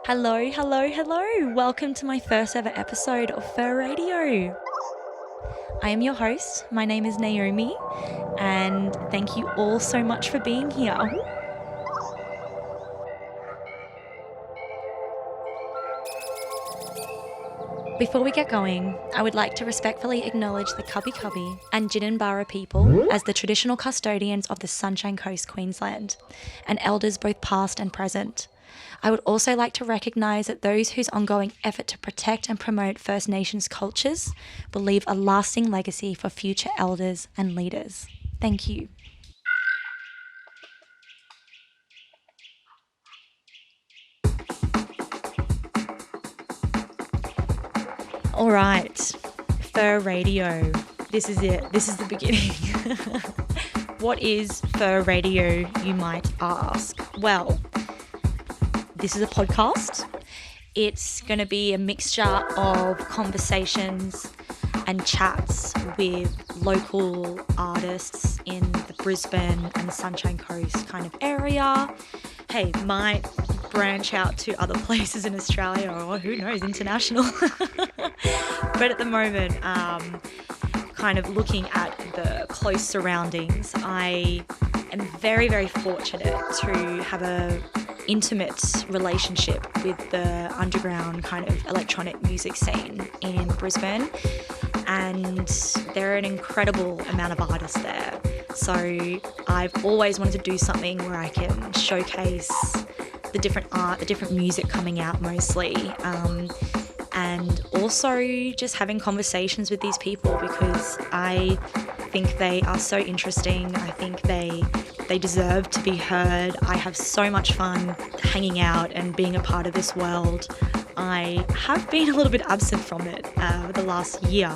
Hello, hello, hello. Welcome to my first ever episode of Fur Radio. I am your host. My name is Naomi, and thank you all so much for being here. Before we get going, I would like to respectfully acknowledge the Cubby Cubby and Ginninbarra people as the traditional custodians of the Sunshine Coast, Queensland, and elders both past and present. I would also like to recognise that those whose ongoing effort to protect and promote First Nations cultures will leave a lasting legacy for future elders and leaders. Thank you. All right, Fur Radio. This is it. This is the beginning. What is Fur Radio, you might ask? Well, this is a podcast. It's going to be a mixture of conversations and chats with local artists in the Brisbane and Sunshine Coast kind of area. Hey, might branch out to other places in Australia or who knows, international. But at the moment, kind of looking at the close surroundings, I am very, very fortunate to have a intimate relationship with the underground kind of electronic music scene in Brisbane, and there are an incredible amount of artists there. So I've always wanted to do something where I can showcase the different art, the different music coming out mostly, and also just having conversations with these people because I think they are so interesting. I think they deserve to be heard. I have so much fun hanging out and being a part of this world. I have been a little bit absent from it the last year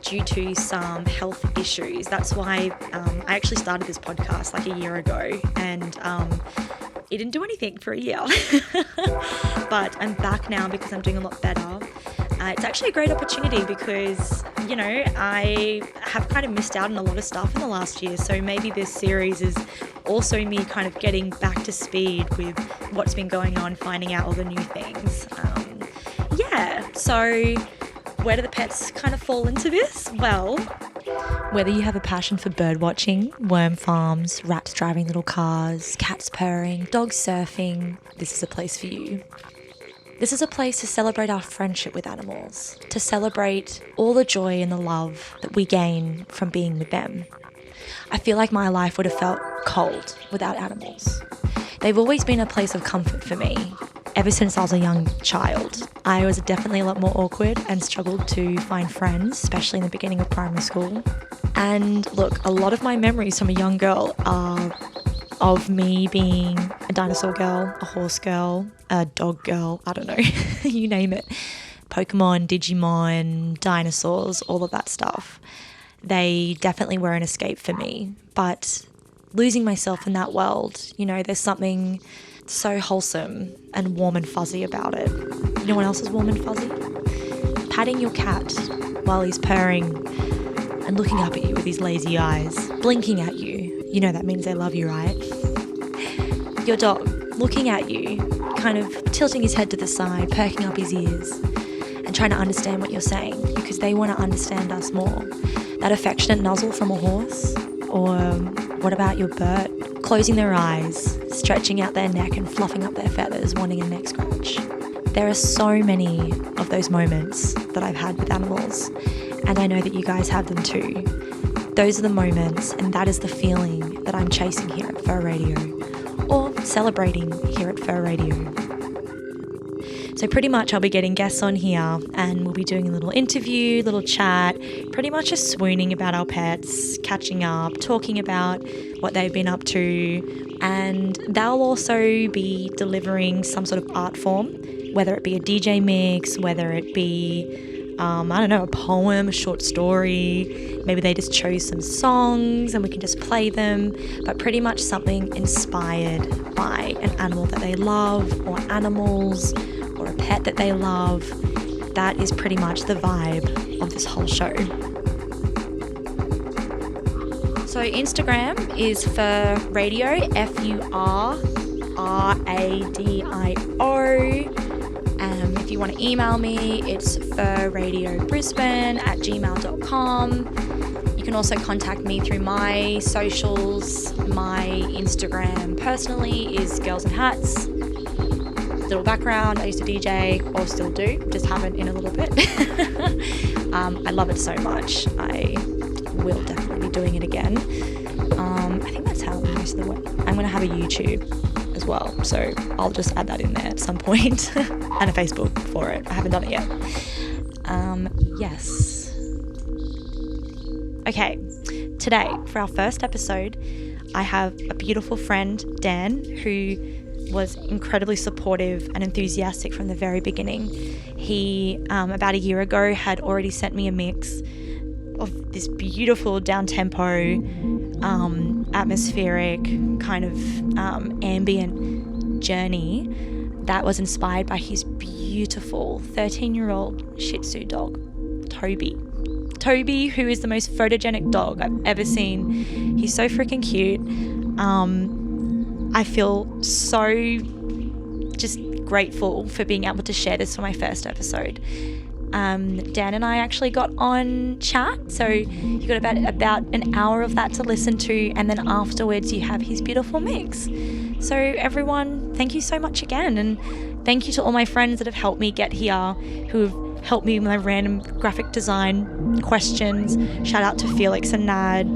due to some health issues. That's why I actually started this podcast like a year ago, and it didn't do anything for a year. But I'm back now because I'm doing a lot better. It's actually a great opportunity because, you know, I have kind of missed out on a lot of stuff in the last year. So maybe this series is also me kind of getting back to speed with what's been going on, finding out all the new things. So where do the pets kind of fall into this? Well, whether you have a passion for bird watching, worm farms, rats driving little cars, cats purring, dogs surfing, this is a place for you. This is a place to celebrate our friendship with animals, to celebrate all the joy and the love that we gain from being with them. I feel like my life would have felt cold without animals. They've always been a place of comfort for me. Ever since I was a young child, I was definitely a lot more awkward and struggled to find friends, especially in the beginning of primary school. And look, a lot of my memories from a young girl are of me being a dinosaur girl, a horse girl, a dog girl, I don't know, you name it. Pokemon, Digimon, dinosaurs, all of that stuff. They definitely were an escape for me. But losing myself in that world, you know, there's something so wholesome and warm and fuzzy about it. You know what else is warm and fuzzy? Patting your cat while he's purring and looking up at you with his lazy eyes, blinking at you. You know that means they love you, right? Your dog looking at you, kind of tilting his head to the side, perking up his ears and trying to understand what you're saying because they want to understand us more. That affectionate nuzzle from a horse, or what about your bird closing their eyes, stretching out their neck and fluffing up their feathers, wanting a neck scratch. There are so many of those moments that I've had with animals, and I know that you guys have them too. Those are the moments, and that is the feeling that I'm chasing here at Fur Radio, or celebrating here at Fur Radio. So pretty much I'll be getting guests on here and we'll be doing a little interview, little chat, pretty much just swooning about our pets, catching up, talking about what they've been up to, and they'll also be delivering some sort of art form, whether it be a DJ mix, whether it be a poem, a short story. Maybe they just chose some songs and we can just play them, but pretty much something inspired by an animal that they love, or animals, or a pet that they love. That is pretty much the vibe of this whole show. So Instagram is for radio, FURRADIO. you want to email me, it's furradiobrisbane@gmail.com. You can also contact me through my socials. My Instagram personally is Girls and Hats. Little background, I used to DJ, or still do, just haven't in a little bit. I love it so much. I will definitely be doing it again. I think that's how most of the work. I'm going to have a YouTube as well, so I'll just add that in there at some point. And a Facebook for it. I haven't done it yet. Yes. Okay, today for our first episode, I have a beautiful friend, Dan, who was incredibly supportive and enthusiastic from the very beginning. He, about a year ago, had already sent me a mix of this beautiful down-tempo, atmospheric, kind of ambient journey that was inspired by his beautiful 13-year-old Shih Tzu dog, Toby. Toby, who is the most photogenic dog I've ever seen. He's so freaking cute. I feel so just grateful for being able to share this for my first episode. Dan and I actually got on chat, so you got about an hour of that to listen to, and then afterwards you have his beautiful mix. So everyone, thank you so much again, and thank you to all my friends that have helped me get here, who have helped me with my random graphic design questions. Shout out to Felix and Nad.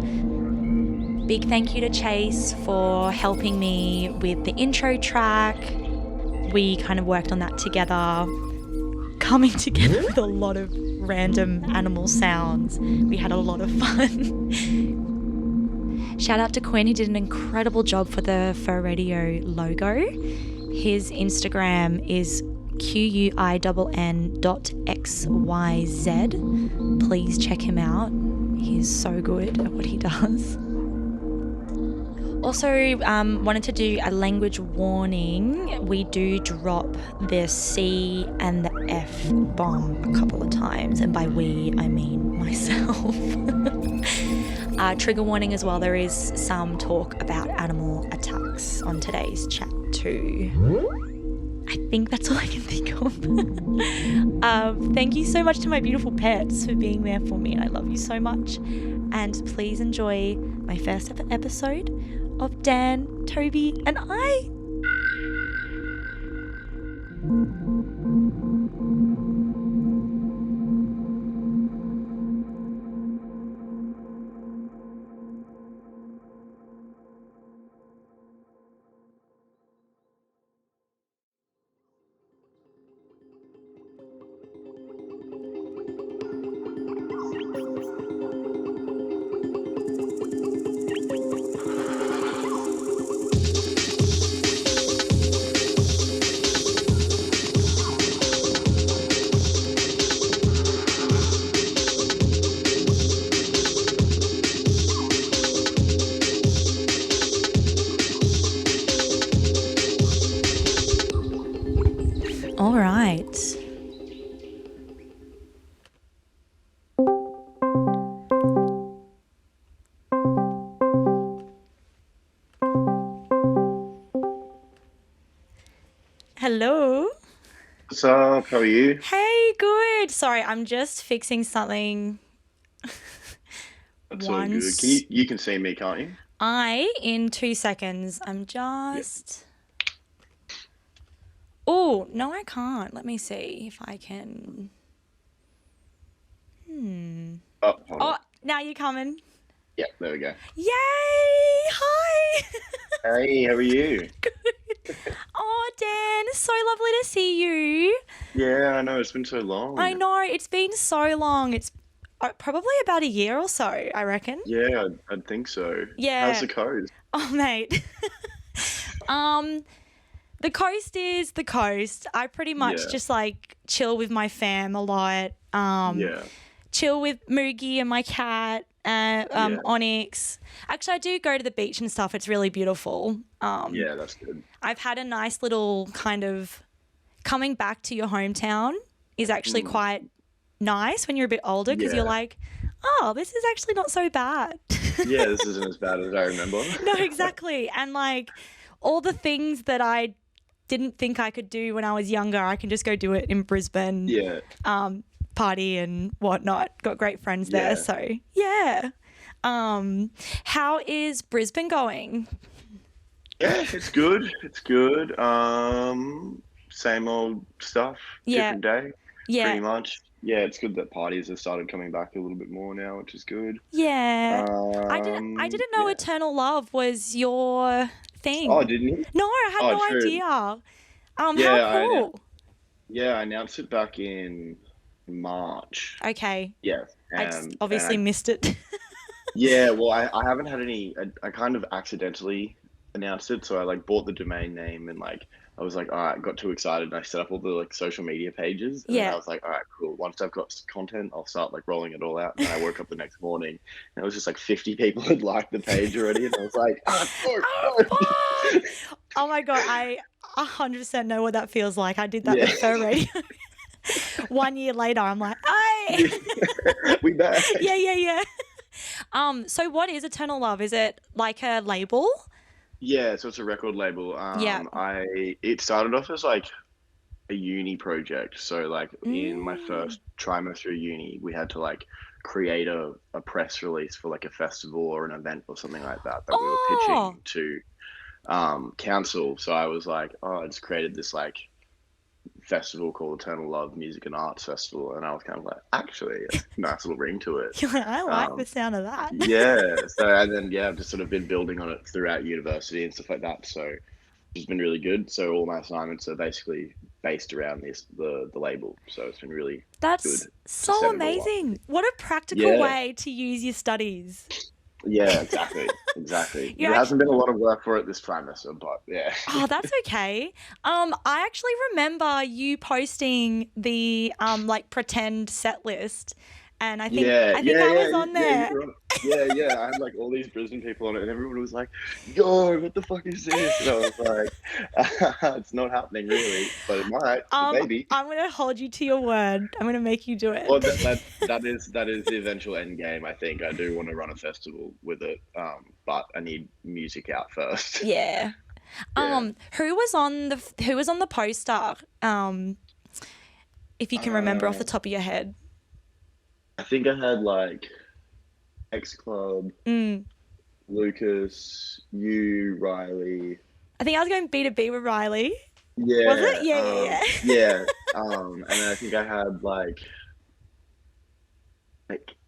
Big thank you to Chase for helping me with the intro track. We kind of worked on that together, coming together with a lot of random animal sounds. We had a lot of fun. Shout out to Quinn, who did an incredible job for the Fur Radio logo. His Instagram is QUINN.XYZ. Please check him out. He is so good at what he does. Also, wanted to do a language warning. We do drop the C and the F bomb a couple of times, and by we, I mean myself. Trigger warning as well, there is some talk about animal attacks on today's chat too. I think that's all I can think of. Thank you so much to my beautiful pets for being there for me, and I love you so much. And please enjoy my first episode of Dan, Toby, and I. All right. Hello. What's up? How are you? Hey, good. Sorry, I'm just fixing something. That's all good. You can see me, can't you? In 2 seconds, I'm just... Oh, no, I can't. Let me see if I can... Oh, hold on. Now you're coming. Yeah, there we go. Yay! Hi! Hey, how are you? Good. Oh, Dan, it's so lovely to see you. Yeah, I know. It's been so long. I know. It's been so long. It's probably about a year or so, I reckon. Yeah, I'd think so. Yeah. How's the coast? Oh, mate. The coast is the coast. I pretty much just like chill with my fam a lot. Chill with Moogie and my cat, Onyx. Actually, I do go to the beach and stuff. It's really beautiful. Yeah, that's good. I've had a nice little kind of coming back to your hometown is actually quite nice when you're a bit older because you're like, oh, this is actually not so bad. Yeah, this isn't as bad as I remember. No, exactly. And like all the things that I didn't think I could do when I was younger. I can just go do it in Brisbane, Yeah. party and whatnot. Got great friends there. Yeah. So, yeah. How is Brisbane going? Yeah, it's good. It's good. Same old stuff, Yeah. different day, pretty Yeah. much. Yeah, it's good that parties have started coming back a little bit more now, which is good. Yeah. I didn't know Yeah. Eternal Love was your Oh, thing. didn't you? No, I had Oh, no true. idea. How Yeah, cool. I announced it back in March. Okay. Yeah. I just And obviously missed it. yeah, well, I haven't had any. I kind of accidentally announced it, so I like bought the domain name and like I was like, all right, got too excited and I set up all the like social media pages, and then I Yeah. was like, all right, cool. Once I've got content, I'll start like rolling it all out. And then I woke up the next morning and it was just like 50 people had liked the page already, and I was like, ah, Oh, no. fuck. Oh my God. I 100% know what that feels like. I did that Yeah, with Fur Radio. 1 year later, I'm like, hey. we back. Yeah, yeah, yeah. So what is Eternal Love? Is it like a label? Yeah, so it's a record label. Yeah. It started off as like a uni project. So like in my Mm. first trimester of uni, we had to like create a press release for like a festival or an event or something like that we were Oh, pitching to council. So I was like, oh, I just created this like festival called Eternal Love Music and Arts Festival, and I was kind of like, actually, a nice little ring to it. you're like, I like the Um, sound of that. yeah. So and then yeah, I've just sort of been building on it throughout university and stuff like that. So it's been really good. So all my assignments are basically based around the label. So it's been really good That's to so set it all up. amazing. What a practical Yeah, way to use your studies. yeah, exactly, exactly. You're There actually, hasn't been a lot of work for it this trimester, but yeah, oh, that's okay. I actually remember you posting the like pretend set list, and I think yeah, I think yeah, I yeah, was on yeah. there. You're right. Yeah, yeah. I had like all these Brisbane people on it, and everyone was like, "Yo, what the fuck is this?" And I was like, "It's not happening really, but it might, maybe." I'm gonna hold you to your word. I'm gonna make you do it. Well, that is the eventual end game. I think I do want to run a festival with it, but I need music out first. Yeah. Yeah. Who was on the poster? If you can remember off the Uh, top of your head. I think I had like X Club, Mm. Lucas, you, Riley. I think I was going B2B with Riley. Was it? Yeah, Yeah, yeah, yeah. yeah. And then I think I had like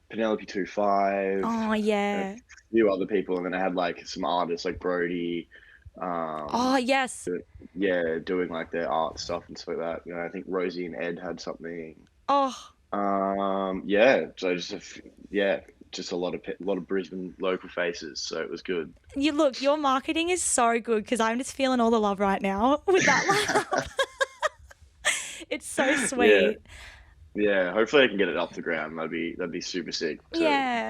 Penelope 25, Oh and a yeah. few other people, and then I had like some artists like Brody, Oh um, yes. yeah, doing like their art stuff and stuff like that. You know, I think Rosie and Ed had something. Oh, Yeah, so yeah, just a lot of Brisbane local faces, so it was good. you look. Your marketing is so good because I'm just feeling all the love right now with that lineup. It's so Yeah, sweet. yeah. Hopefully, I can get it off the ground. That'd be super sick to Yeah.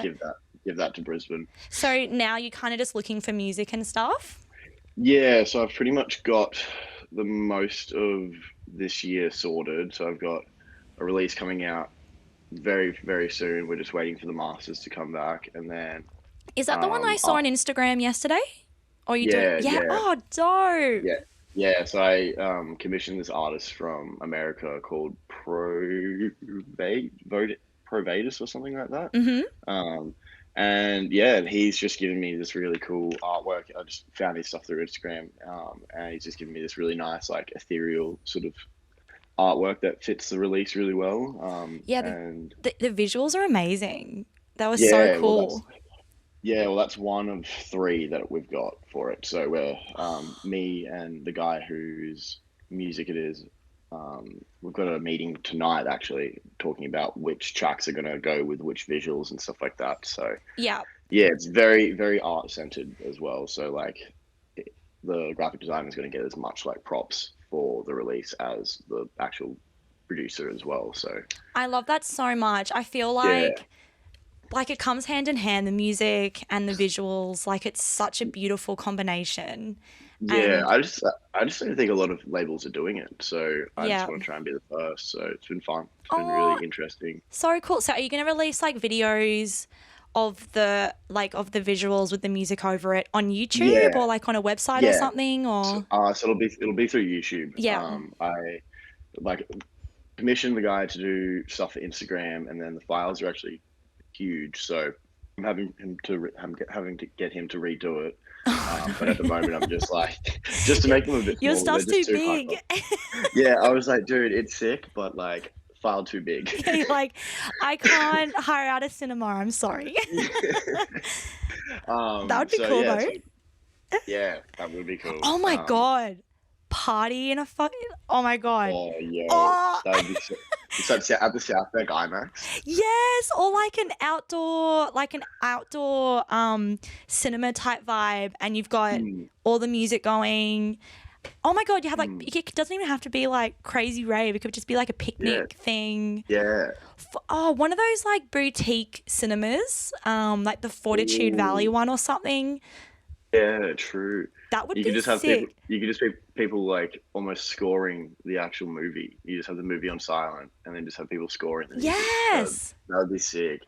give that to Brisbane. So now you're kind of just looking for music and stuff. Yeah, so I've pretty much got the most of this year sorted. So I've got a release coming out very, very soon. We're just waiting for the masters to come back, and then Is that the one I um, saw uh, on Instagram yesterday? Or are you doing? yeah, Yeah. yeah, Oh, dope. yeah, yeah. So I commissioned this artist from America called Provadus or something like that. Mhm. Um, and yeah, he's just given me this really cool artwork. I just found his stuff through Instagram, and he's just given me this really nice, like ethereal sort of artwork that fits the release really well. Yeah. The, And the the visuals are amazing. That was so yeah, well, that's cool. yeah, well, that's one of three that we've got for it. So we're me and the guy whose music it is. We've got a meeting tonight actually talking about which tracks are going to go with which visuals and stuff like that. So Yeah. yeah, it's very, very art centered as well. So like the graphic designer is going to get as much like props for the release as the actual producer as well. So I love that so much. I feel yeah, like it comes hand in hand, the music and the visuals. Like it's such a beautiful combination. yeah. And I just don't think a lot of labels are doing it. So I just yeah. want to try and be the first. So it's been fun. It's been Oh, really interesting. so cool. So are you going to release like videos of the visuals with the music over it on YouTube Yeah, or like on a website or yeah. something or So it'll be through YouTube. yeah. I like commissioned the guy to do stuff for Instagram, and then the files are actually huge, so I'm having to get him to redo it. Oh, But no. at the moment, I'm just like, just to make them a bit Your smaller, they're stuff's too just too high. big. Yeah, I was like, dude, it's sick, but like, file too big. Yeah, you're like, I can't hire out a cinema. I'm sorry. That would be So cool yeah, though. yeah, that would be cool. Oh my God. Party in a fucking. Oh my God. Oh yeah, Oh, that would be so. It's at the South Bank IMAX. yes. Or like an outdoor cinema type vibe, and you've got Mm, all the music going. Oh my God, you have like, mm, it doesn't even have to be like crazy rave. It could just be like a yeah, picnic thing. yeah. Oh, one of those like boutique cinemas, like the Fortitude Valley Ooh, one or something. yeah, true. That would You could be just have people. sick. You could just be people like almost scoring the actual movie. You just have the movie on silent, and then just have people scoring the music. Yes. That would be sick.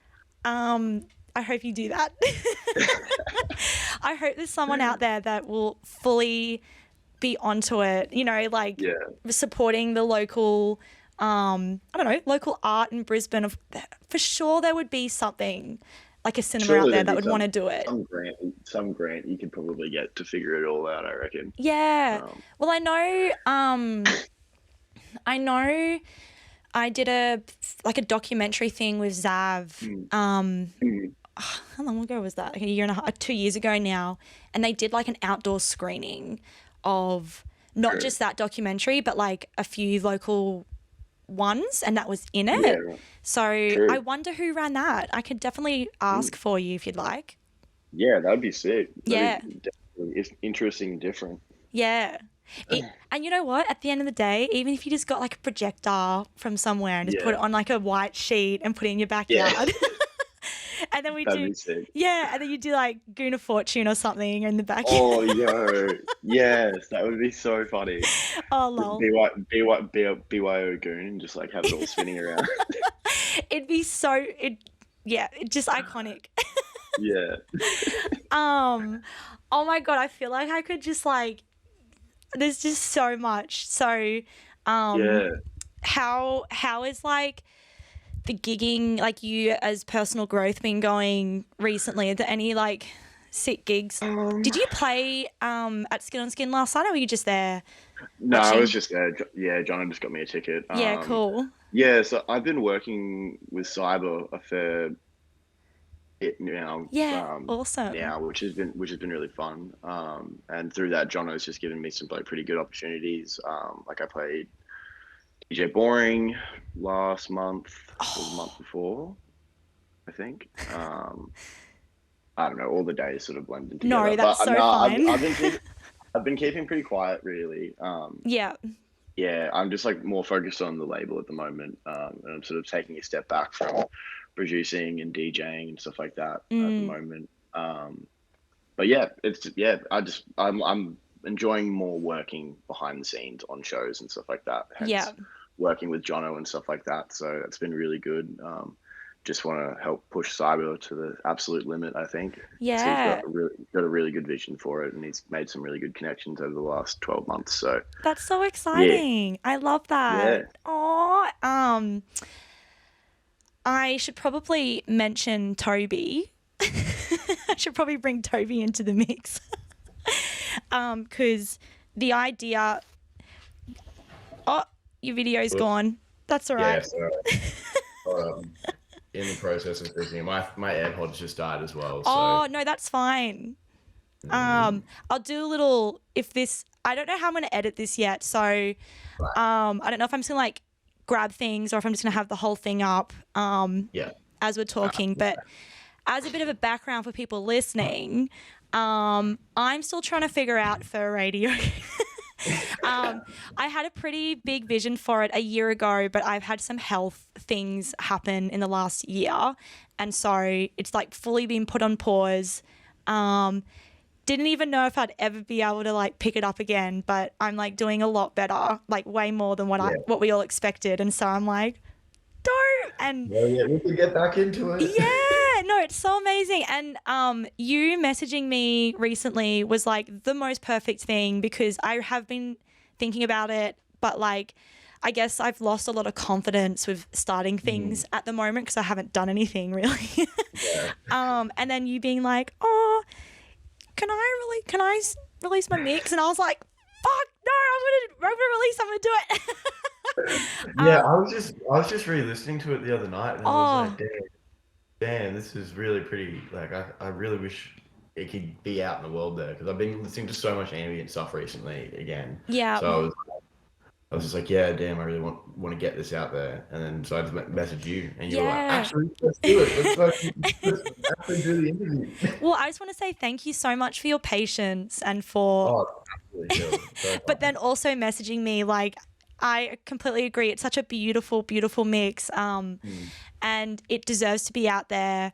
I hope you do that. I hope there's someone out there that will fully be onto it, like Yeah, supporting the local, I don't know, local art in Brisbane. For sure, there would be something like a cinema out surely there there'd that be would want to do it. some grant you could probably get to figure it all out. I reckon. Yeah. Um, Well, I know I did a documentary thing with Zav. mm, mm, How long ago was that? Like a year and a half, 2 years ago now. And they did like an outdoor screening of not true. just that documentary, but like a few local ones, and that was in Yeah, it. So I true. wonder who ran that. I could definitely Mm. ask for you if you'd like. Yeah, that'd be sick. That'd Yeah. be definitely it's interesting and different. Yeah. And you know what? At the end of the day, even if you just got like a projector from somewhere and just put Yeah, it on like a white sheet and put it in your yeah, backyard, and then we that'd do, be sick. yeah, and then you do like Goon of Fortune or something in the backyard. Oh, yo, yes, that would be so funny. Oh, Just lol. BYO goon and just like have it all spinning around. It's just iconic. Yeah, Um, oh my God, I feel like I could just like, there's just so much. So, um, yeah. how is like the gigging, like you as personal growth been going recently? Are there any like sick gigs? Um, Did you play at Skin on Skin last night or were you just there no, I was watching? just there. Yeah, John had just got me a ticket. Yeah, cool. Yeah, so I've been working with Cyber a fair bit now, Yeah, awesome. which has been really fun. And through that, John has just given me some like pretty good opportunities. Like I played DJ Boring last month, or the month Oh, before, I think. I don't know, all the days sort of blended together. no, that's But so no, fine. I've been keeping pretty quiet, really. Yeah. Yeah, I'm just like more focused on the label at the moment, and I'm sort of taking a step back from producing and DJing and stuff like that at the Mm, moment. But yeah, I'm enjoying more working behind the scenes on shows and stuff like that. yeah. Hence, working with Jono and stuff like that. So that's been really good. Just want to help push Cyber to the absolute limit. I think so. He's Yeah. got a really good vision for it, and he's made some really good connections over the last 12 months. So That's so yeah, exciting. I love that. yeah. Oh, I should probably mention Toby. I should probably bring Toby into the mix. Because the idea. Oh, your video's Oops. gone. That's all Yeah, right. so in the process of fixing it, my AirPods just died as well. So Oh, no, that's fine. I'll do a little. If this, I don't know how I'm going to edit this yet. So, right, I don't know if I'm just going to like grab things or if I'm just going to have the whole thing up. yeah, As we're talking. But as a bit of a background for people listening, I'm still trying to figure out for radio. I had a pretty big vision for it a year ago, but I've had some health things happen in the last year. And so it's like fully been put on pause. Didn't even know if I'd ever be able to like pick it up again, but I'm like doing a lot better, like way more than yeah. what we all expected. And so I'm like, don't. And Well, yeah, we could get back into it. yeah, no, it's so amazing. And you messaging me recently was like the most perfect thing because I have been thinking about it, but like I guess I've lost a lot of confidence with starting things at the moment because I haven't done anything really. And then you being like, "Oh, can I release my mix?" And I was like, "Fuck no, I'm gonna release. I'm gonna do it." Yeah, I was just re-listening to it the other night, and I was like, damn, this is really pretty. Like, I really wish it could be out in the world there because I've been listening to so much ambient stuff recently again. Yeah. So I was just like, yeah, damn, I really want to get this out there. And then so I just messaged you, and you were like, actually, let's do it. Let's actually do the interview. Well, I just want to say thank you so much for your patience and for. Oh, absolutely. So but then also messaging me, like, I completely agree. It's such a beautiful, beautiful mix, and it deserves to be out there.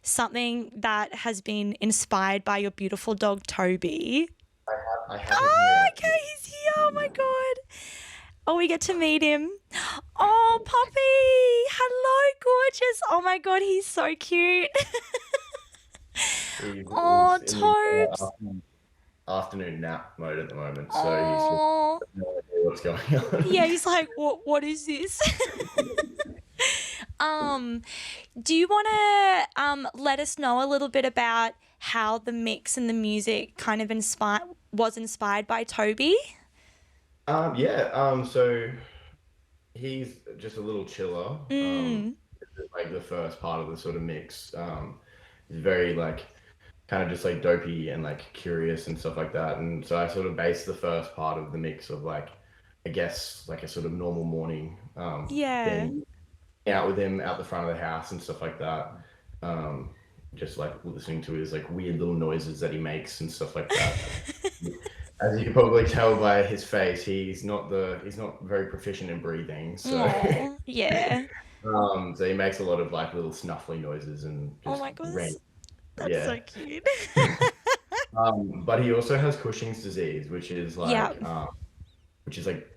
Something that has been inspired by your beautiful dog, Toby. I have Oh, okay, he's here. Oh, my God. Oh, we get to meet him. Oh, puppy. Hello, gorgeous. Oh, my God, he's so cute. Oh, Tobes. Afternoon nap mode at the moment, so he's just no idea what's going on. Yeah, he's like, what is this? Do you want to let us know a little bit about how the mix and the music kind of was inspired by Toby? So he's just a little chiller. Like the first part of the sort of mix. He's very like kind of just like dopey and like curious and stuff like that. And so I sort of based the first part of the mix of like, I guess like a sort of normal morning. Being out with him out the front of the house and stuff like that. Just like listening to his like weird little noises that he makes and stuff like that. As you can probably tell by his face, he's not very proficient in breathing. So yeah. So he makes a lot of like little snuffly noises and just oh my gosh, that's so cute. But he also has Cushing's disease, which is like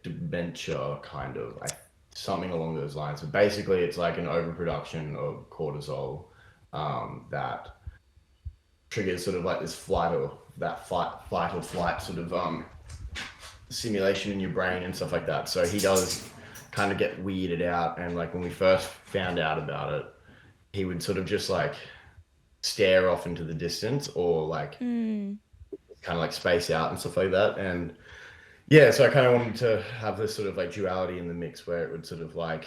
dementia kind of, like something along those lines. So basically, it's like an overproduction of cortisol that triggers sort of like this fight or flight sort of simulation in your brain and stuff like that. So he does kind of get weirded out, and like when we first found out about it, he would sort of just like stare off into the distance or like kind of like space out and stuff like that. And yeah, so I kind of wanted to have this sort of like duality in the mix where it would sort of like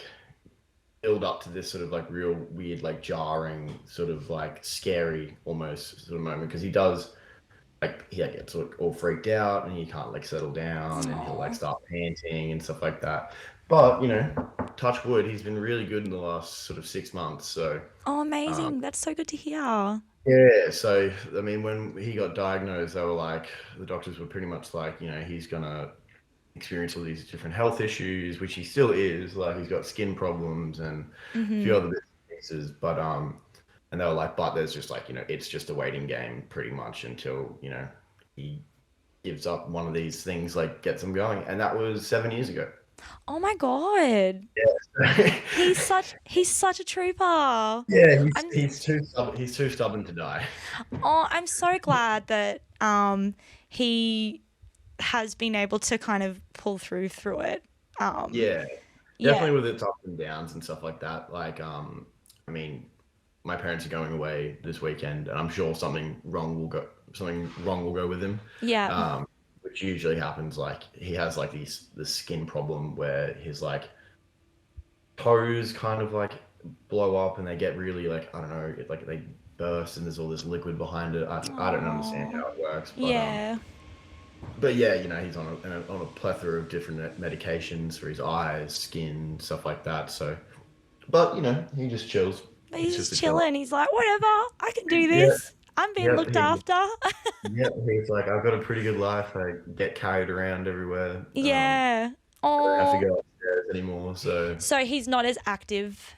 build up to this sort of like real weird, like jarring, sort of like scary almost sort of moment, because he does like he gets all freaked out and he can't like settle down and he'll like start panting and stuff like that. But you know, touch wood, he's been really good in the last sort of 6 months. So amazing. That's so good to hear. Yeah, so I mean, when he got diagnosed, they were like, the doctors were pretty much like, you know, he's gonna experience all these different health issues, which he still is. Like, he's got skin problems and a few other bits and pieces. But and they were like, but there's just like, you know, it's just a waiting game pretty much until, you know, he gives up one of these things, like gets him going. And that was 7 years ago. Oh my God. Yeah. he's such a trooper. Yeah, he's too stubborn to die. Oh, I'm so glad that he has been able to kind of pull through it. Definitely with its ups and downs and stuff like that. Like, I mean, my parents are going away this weekend, and I'm sure something wrong will go with him. Yeah. Which usually happens. Like, he has like this skin problem where his like toes kind of like blow up and they get really like, I don't know, like they burst and there's all this liquid behind it. I don't understand how it works. But, but yeah, you know, he's on a plethora of different medications for his eyes, skin, stuff like that. So, but you know, he just chills. He's just chilling. He's like, whatever, I can do this. I'm being looked after. Yeah, he's like, I've got a pretty good life. I get carried around everywhere. Yeah. I don't have to go upstairs anymore. So he's not as active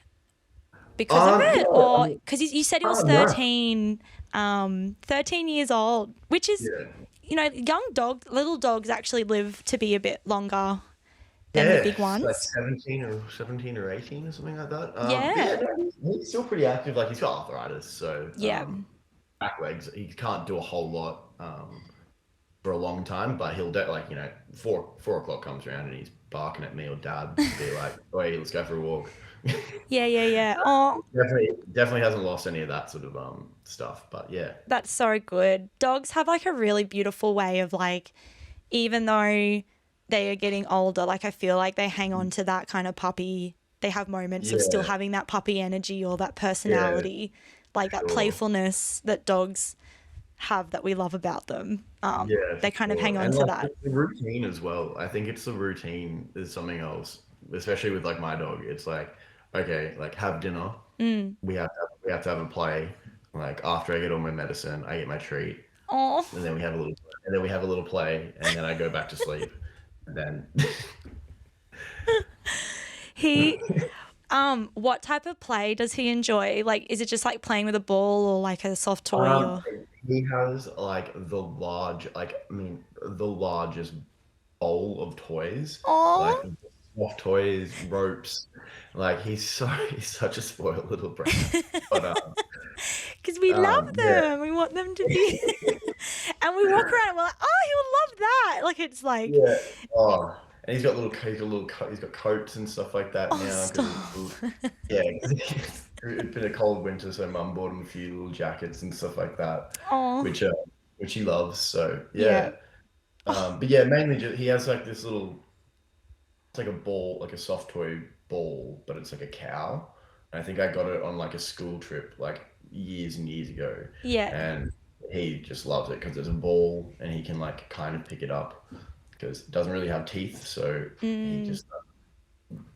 because of it, or because you said he was 13, 13 years old, which is, you know, little dogs actually live to be a bit longer than the big Like ones. 17 or 18 or something like that. Yeah. No, he's still pretty active. Like he's got arthritis, so Yeah. back legs. He can't do a whole lot for a long time, but he'll like 4 o'clock comes around and he's barking at me or dad to be like, "Hey, let's go for a walk." Yeah. Oh, Definitely hasn't lost any of that sort of stuff, but yeah. that's so good. Dogs have like a really beautiful way of like, even though they are getting older, like I feel like they hang on to that kind of puppy. They have moments of still Yeah. having that puppy energy or that personality, like that Sure. playfulness that dogs have that we love about them. Yeah, They for kind of sure. hang on And to like that. the routine as well. I think it's the routine is something else, especially with like my dog. It's like, okay, like have dinner. We have to have a play. Like after I get all my medicine, I get my treat, Oh, and then we have a little play, and then I go back to sleep. And then he, what type of play does he enjoy? Like, is it just like playing with a ball or like a soft toy um, or? he has like the largest bowl of toys, like Oh, soft toys, ropes. Like he's such a spoiled little brat. But because we love yeah, them. We want them to be, and we walk around and we're like, oh, he'll love that. Like it's like, yeah. Oh, and he's got coats and stuff like that oh, now stop. yeah, 'cause it's been a cold winter, so mum bought him a few little jackets and stuff like that, Oh, which which he loves. So yeah. yeah, but yeah, mainly just, he has like this little, it's like a ball, like a soft toy ball, but it's like a cow. And I think I got it on like a school trip like years and years ago, Yeah. and he just loves it because it's a ball and he can like kind of pick it up because it doesn't really have teeth, so he Mm. just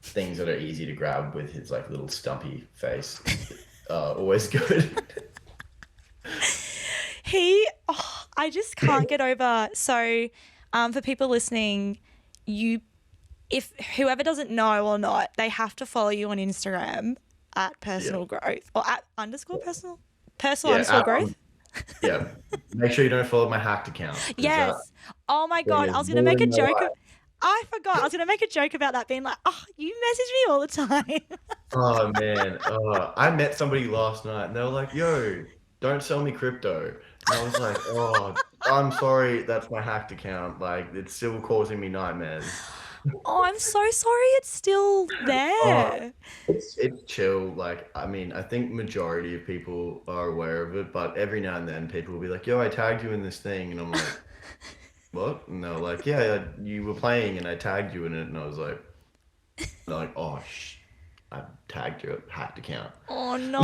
things that are easy to grab with his like little stumpy face. Always good. I just can't get over. So, for people listening, if whoever doesn't know or not, they have to follow you on Instagram at Yeah, personal growth or at underscore personal yeah. underscore growth. Yeah. Make sure you don't follow my hacked account because that Yes. Oh my thing God. is I was going to make a ruining my joke. life. I forgot. I was going to make a joke about that being like, oh, you message me all the time. Oh man, I met somebody last night and they were like, "Yo, don't sell me crypto." And I was like, "Oh, I'm sorry, that's my hacked account. Like, it's still causing me nightmares." Oh, I'm so sorry. It's still Oh, there. it's chill. Like, I mean, I think majority of people are aware of it, but every now and then people will be like, "Yo, I tagged you in this thing," and I'm like, "What?" And they're like, "Yeah, you were playing and I tagged you in it," and I was like, they're like, "Oh, I tagged your hacked account." Oh no.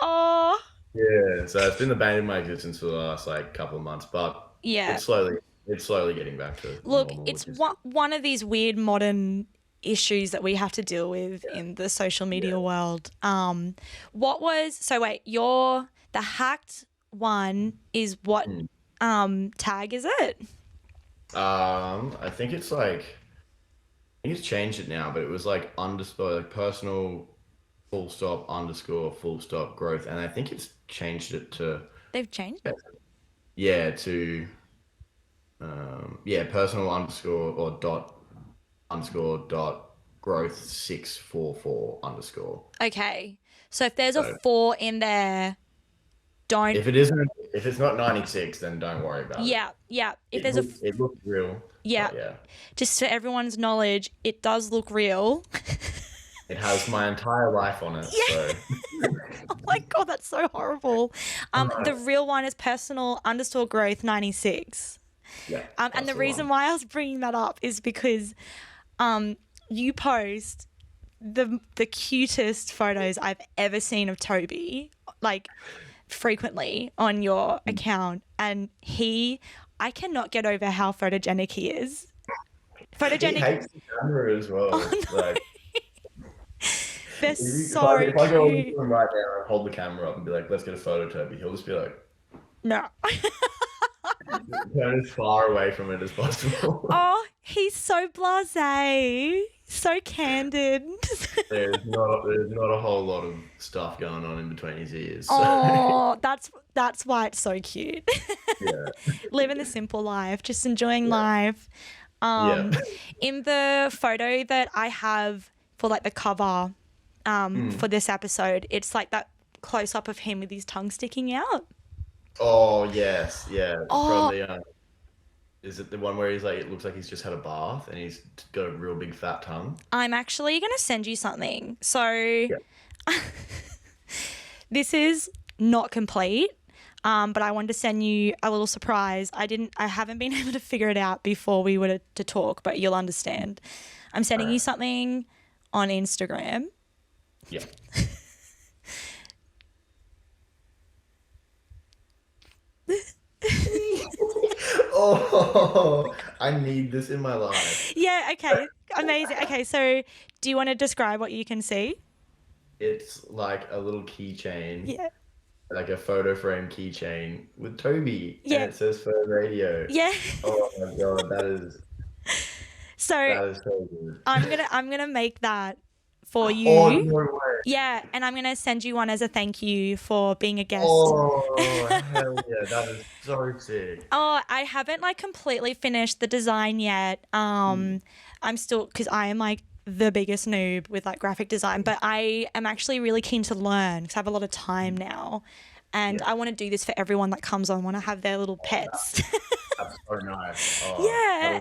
Oh, Yeah, so it's been the bane of my existence for the last like couple of months, but yeah. it's slowly it's slowly getting back to Look, normal, it's which is one of these weird modern issues that we have to deal with in the social yeah. media world. So wait, the hacked one is what Mm. tag is it? I think it's like I think it's changed it now, but it was like underscore like personal full stop underscore full stop growth, and I think it's changed it to They've changed it. yeah to yeah personal underscore or dot underscore dot growth 644 underscore. Okay. So if there's a So 4 in there, don't if it's not 96, then don't worry about it. yeah. If there's a It looks real, yeah, but yeah, just for everyone's knowledge, it does look real. it has my entire life on it. So Oh my God, that's so horrible. The real one is personal underscore growth 96. yeah, And that's the the reason one. why I was bringing that up is because you post the cutest photos I've ever seen of Toby, like frequently on your account, and I cannot get over how photogenic he is. He Photogenic. hates the camera as well. Oh no, Like they're if so I go over to cute. him right now and hold the camera up and be like, "Let's get a photo, Toby," he'll just be like, No. turn as far away from it as possible. Oh, he's so blasé, so candid. There's not a whole lot of stuff going on in between his ears. So Oh, that's why it's so cute. yeah, Living the simple life, just enjoying life. Yeah. In the photo that I have for like the cover for this episode, it's like that close up of him with his tongue sticking out. Oh yes, yeah. From Oh, the is it the one where he's like it looks like he's just had a bath and he's got a real big fat tongue? I'm actually going to send you something. So Yeah. this is not complete, but I wanted to send you a little surprise. I haven't been able to figure it out before we were to talk, but you'll understand. I'm sending you something on Instagram. Yeah. Oh, I need this in my life. Yeah, okay. Amazing. Okay, so do you want to describe what you can see? It's like a little keychain, Yeah. like a photo frame keychain with Toby, Yeah. and it says for radio. Yeah. Oh my god, So that is so good. I'm gonna make that for you. Oh no way. Yeah, and I'm gonna send you one as a thank you for being a guest. Oh hell yeah, that is so sick. Oh, I haven't like completely finished the design yet. I'm still, because I am like the biggest noob with like graphic design, but I am actually really keen to learn because I have a lot of time now, and I want to do this for everyone that comes on. Want to have their little pets. That's so nice. Oh, Yeah.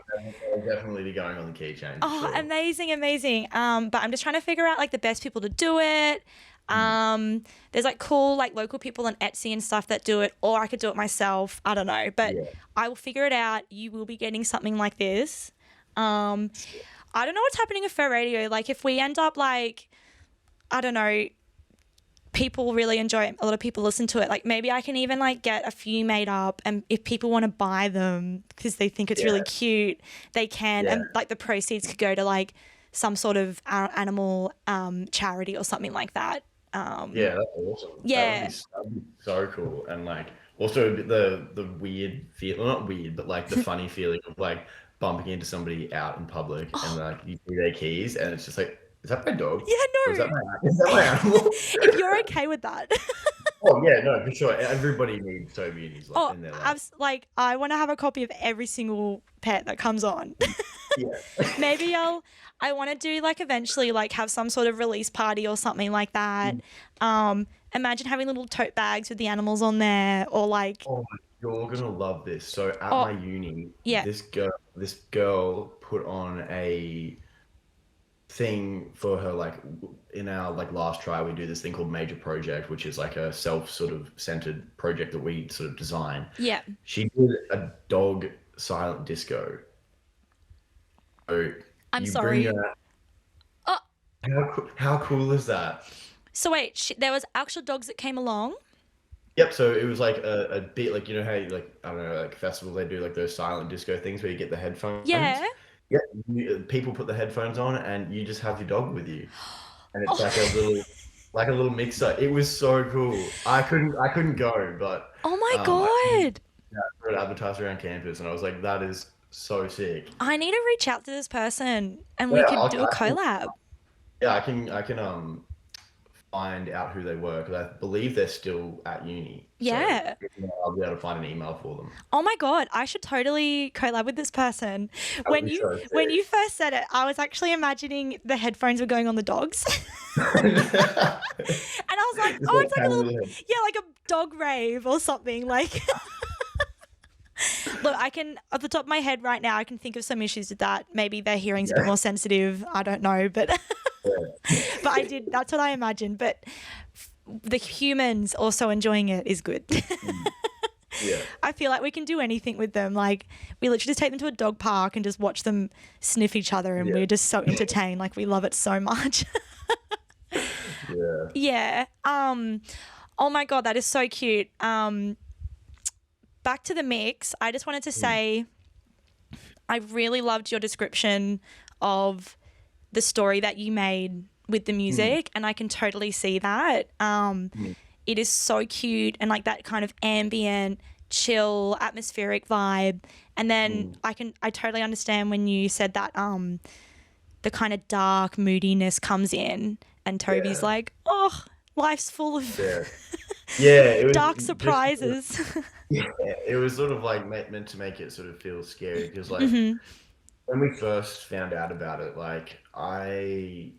I'll definitely be going on the keychain. Oh, sure. amazing. But I'm just trying to figure out like the best people to do it. There's like cool like local people on Etsy and stuff that do it, or I could do it myself. I don't know, but I will figure it out. You will be getting something like this. I don't know what's happening with Fur Radio. Like if we end up like, I don't know, people really enjoy it, a lot of people listen to it, like maybe I can even like get a few made up, and if people want to buy them because they think it's really cute, they can, and like the proceeds could go to like some sort of animal charity or something like that. Yeah, that's awesome. Yeah. That'd be so cool. And like also the weird feel, well, not weird, but like the funny feeling of like bumping into somebody out in public and like you see their keys and it's just like, is that my dog? Yeah, Or no. is that my animal? If you're okay with that. Oh yeah, no, for sure. Everybody needs Toby in his life, in their life. Like I want to have a copy of every single pet that comes on. Yeah. Maybe I want to do like eventually like have some sort of release party or something like that. Imagine having little tote bags with the animals on there, or like Oh, you're gonna love this. So at my uni, yeah. this girl put on a thing for her, like in our like last try we do this thing called Major Project, which is like a self sort of centered project that we sort of design. Yeah. She did a dog silent disco. So I'm you sorry. bring how cool is that? So wait, there was actual dogs that came along? Yep, so it was like a bit like, you know how you like, I don't know, like festivals they do like those silent disco things where you get the headphones. Yeah. Yeah, people put the headphones on and you just have your dog with you, and it's like a little mixer. It was so cool. I couldn't go, but Oh my God. I saw it advertised around campus, and I was like, that is so sick. I need to reach out to this person and we could do a collab. Yeah, I can find out who they were because I believe they're still at uni. Yeah. So I'll be able to find an email for them. Oh my God, I should totally collab with this person. When you first said it, I was actually imagining the headphones were going on the dogs. And I was like, oh, it's like a little, like a dog rave or something. Like, look, I can, off the top of my head right now, I can think of some issues with that. Maybe their hearing's a bit more sensitive. I don't know, but but that's what I imagined. But the humans also enjoying it is good. Yeah. I feel like we can do anything with them. Like we literally just take them to a dog park and just watch them sniff each other, and we're just so entertained. Like we love it so much. Yeah. Yeah. Oh my God, that is so cute. Back to the mix. I just wanted to say I really loved your description of the story that you made with the music, and I can totally see that. It is so cute, and like that kind of ambient, chill, atmospheric vibe. And then I totally understand when you said that the kind of dark moodiness comes in, and Toby's like, oh, life's full of it was dark surprises. Yeah, it was sort of like meant to make it sort of feel scary because like when we first found out about it, like I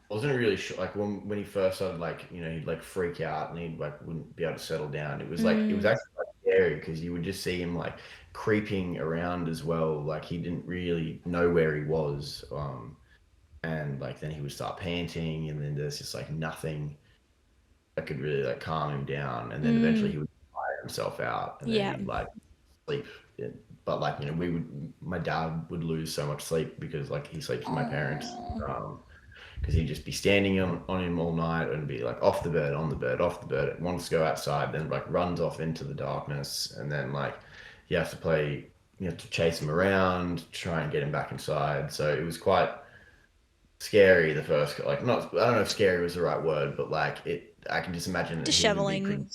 wasn't really sure. Like when he first started, like he'd like freak out and he like wouldn't be able to settle down. It was like it was Mm, actually quite scary because you would just see him like creeping around as well. Like he didn't really know where he was. And like then he would start panting, and then there's just like nothing that could really like calm him down. And then eventually mm, he would tire himself out, and then yeah. he'd like sleep. But like my dad would lose so much sleep because like he sleeps with my parents. Oh, Because he'd just be standing on him all night and be like off the bed, on the bed, off the bed. Wants to go outside, then like runs off into the darkness, and then like you have to play, you have to chase him around, try and get him back inside. So it was quite scary the first, like not, I don't know if scary was the right word, but like it, I can just imagine that he would be pretty. disheveling.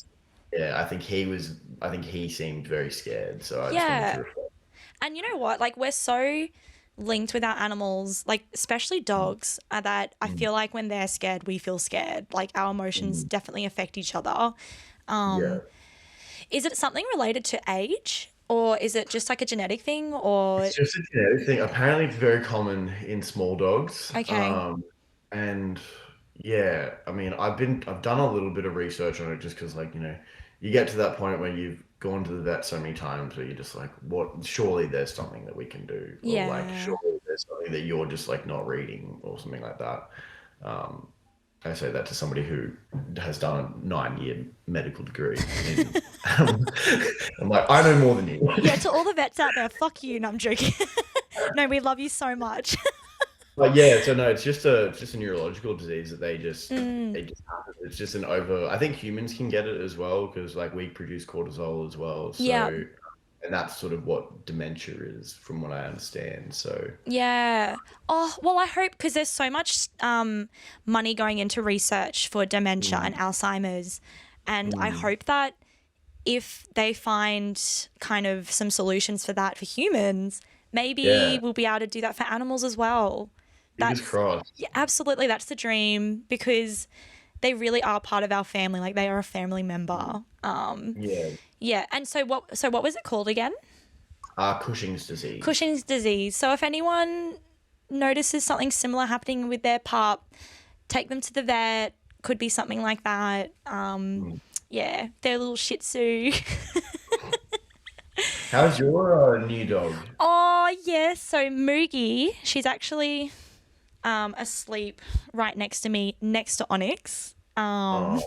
Yeah, I think he seemed very scared. So I just wanted to Yeah. reflect. And you know what? Like, we're so linked with our animals, like, especially Mm, dogs, that I mm, feel like when they're scared, we feel scared. Like, our emotions mm. definitely affect each other. Um, Yeah. is it something related to age, or is it just like a genetic thing, or It's just a genetic thing. Apparently, it's very common in small dogs. okay? And yeah, I mean, I've done a little bit of research on it just because, like, you get to that point where you've gone to the vet so many times where you're just like, what? Surely there's something that we can do, or like, Yeah. surely there's something that you're just like not reading, or something like that. Um, I say that to somebody who has done a 9-year medical degree in. I'm like, I know more than you. Yeah, to all the vets out there, fuck you. No, I'm joking. No, we love you so much. But yeah, so no, it's just a neurological disease that Mm, it just happens. It's just an over. I think humans can get it as well because like we produce cortisol as well. yeah. So and that's sort of what dementia is, from what I understand. So Yeah. Oh, well, I hope because there's so much money going into research for dementia and mm, Alzheimer's. And I mm, hope that if they find kind of some solutions for that for humans, maybe yeah, we'll be able to do that for animals as well. fingers That's, crossed. yeah, absolutely, that's the dream because they really are part of our family. Like they are a family Mm, member. yeah, Yeah. And so what was it called again? Cushing's disease. Cushing's disease. So if anyone notices something similar happening with their pup, take them to the vet. Could be something like that. Mm. Yeah, their little Shih Tzu. How's your new dog? Oh yes. So Moogie, she's actually asleep right next to me, next to Onyx. Oh,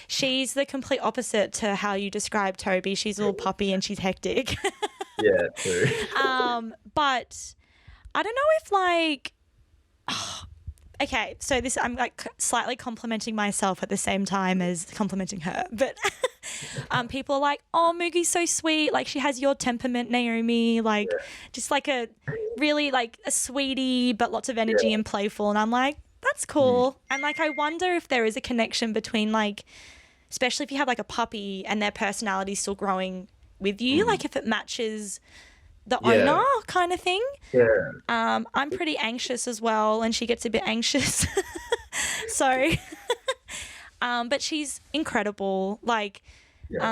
She's the complete opposite to how you describe Toby. She's a little puppy and she's hectic. yeah, true. But I don't know if like okay, so this I'm like slightly complimenting myself at the same time as complimenting her. But people are like, "Oh, Moogie's so sweet. Like she has your temperament, Naomi. Like just like a really like a sweetie, but lots of energy Yeah. and playful." And I'm like, "That's Mm, cool." And like I wonder if there is a connection between like, especially if you have like a puppy and their personality's still growing with you, mm. like if it matches the owner Yeah, kind of thing. yeah, I'm pretty anxious as well, and she gets a bit anxious. So, but she's incredible. Like, yeah.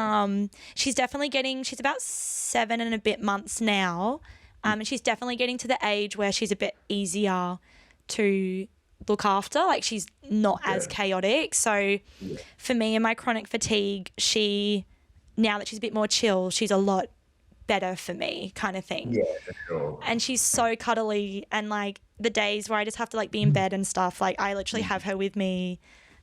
she's definitely getting, she's about 7 and a bit months now. And she's definitely getting to the age where she's a bit easier to look after. Like, she's not as Yeah. chaotic. So, Yeah. for me and my chronic fatigue, now that she's a bit more chill, she's a lot better for me, kind of thing. Yeah, for sure. And she's so cuddly, and like the days where I just have to like be in bed and stuff, like I literally have her with me.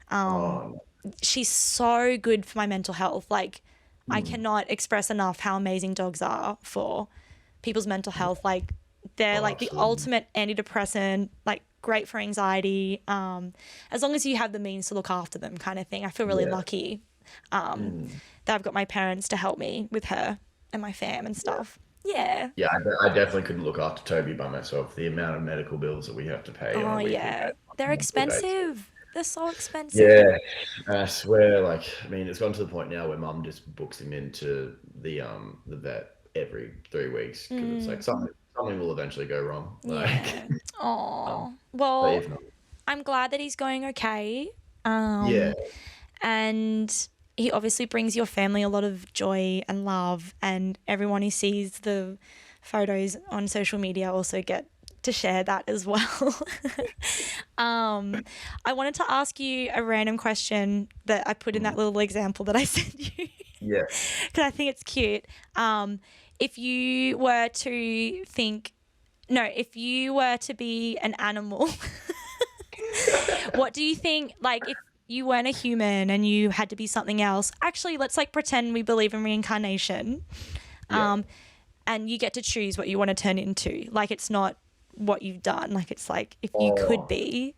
Um, She's so good for my mental health. Like I mm, cannot express enough how amazing dogs are for people's mental health. Like they're oh, like the absolutely. ultimate antidepressant, like great for anxiety. As long as you have the means to look after them, kind of thing. I feel really Yeah. lucky um, Mm, that I've got my parents to help me with her and my fam and yeah. stuff. Yeah. Yeah, I definitely couldn't look after Toby by myself. The amount of medical bills that we have to pay on Oh a weekly yeah, they're monthly basis. expensive. They're so expensive. Yeah, I swear, like, I mean, it's gotten to the point now where mum just books him into the vet every 3 weeks because it's like Mm, something will eventually go wrong. Like, yeah. um, Oh, but well, if not, I'm glad that he's going okay. yeah, Um, and he obviously brings your family a lot of joy and love, and everyone who sees the photos on social media also get to share that as well. I wanted to ask you a random question that I put in that little example that I sent you. Yeah. Because I think it's cute. If you were to be an animal, what do you think, like, if you weren't a human and you had to be something else, actually, let's like pretend we believe in reincarnation, and you get to choose what you want to turn into. Like, it's not what you've done. Like, it's like, if you could be,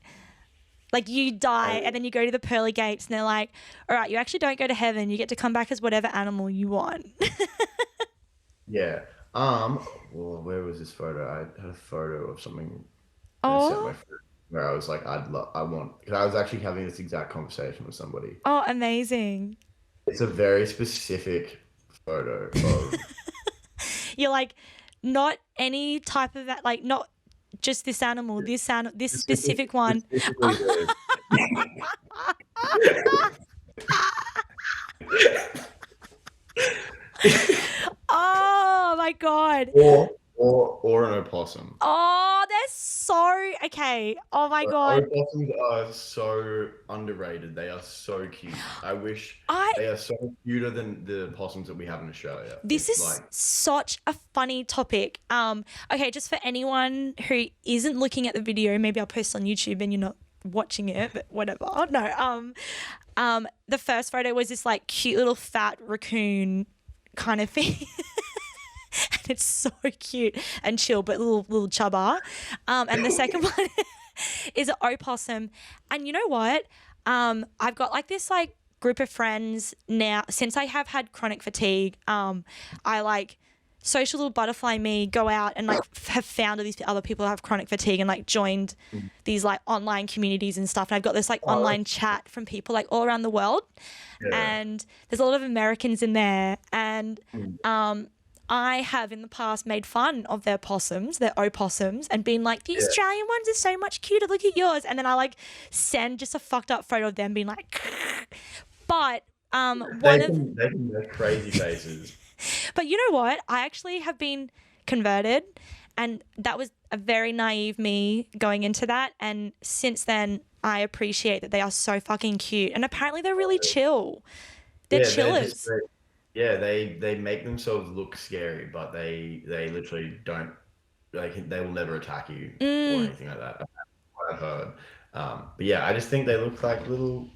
like, you die and then you go to the pearly gates and they're like, all right, you actually don't go to heaven. You get to come back as whatever animal you want. Yeah. Well, where was this photo? I had a photo of something I sent my friend where I was like, because I was actually having this exact conversation with somebody. Oh, amazing. It's a very specific photo of. You're like, not any type of that, like, not just this animal, this specific one. Oh my God. Or an opossum. Oh, they're so okay. Oh my God. Opossums are so underrated. They are so cute. I wish they are so cuter than the opossums that we have in Australia. This is such a funny topic. Okay, just for anyone who isn't looking at the video, maybe I'll post on YouTube and you're not watching it, but whatever. No. The first photo was this like cute little fat raccoon kind of thing. And it's so cute and chill, but little chubba. And the second one is an opossum. And you know what? I've got like this like group of friends now, since I have had chronic fatigue. I like social little butterfly me go out and like have found all these other people who have chronic fatigue and like joined these like online communities and stuff. And I've got this like online chat from people like all around the world. Yeah. And there's a lot of Americans in there. And I have in the past made fun of their opossums, and been like, the Australian ones are so much cuter, look at yours. And then I like send just a fucked up photo of them being like, but they can make crazy faces. But you know what? I actually have been converted, and that was a very naive me going into that. And since then, I appreciate that they are so fucking cute. And apparently they're really chill. They're chillers. They make themselves look scary, but they literally don't, like, they will never attack you or anything like that. That's what I've heard. But yeah, I just think they look like little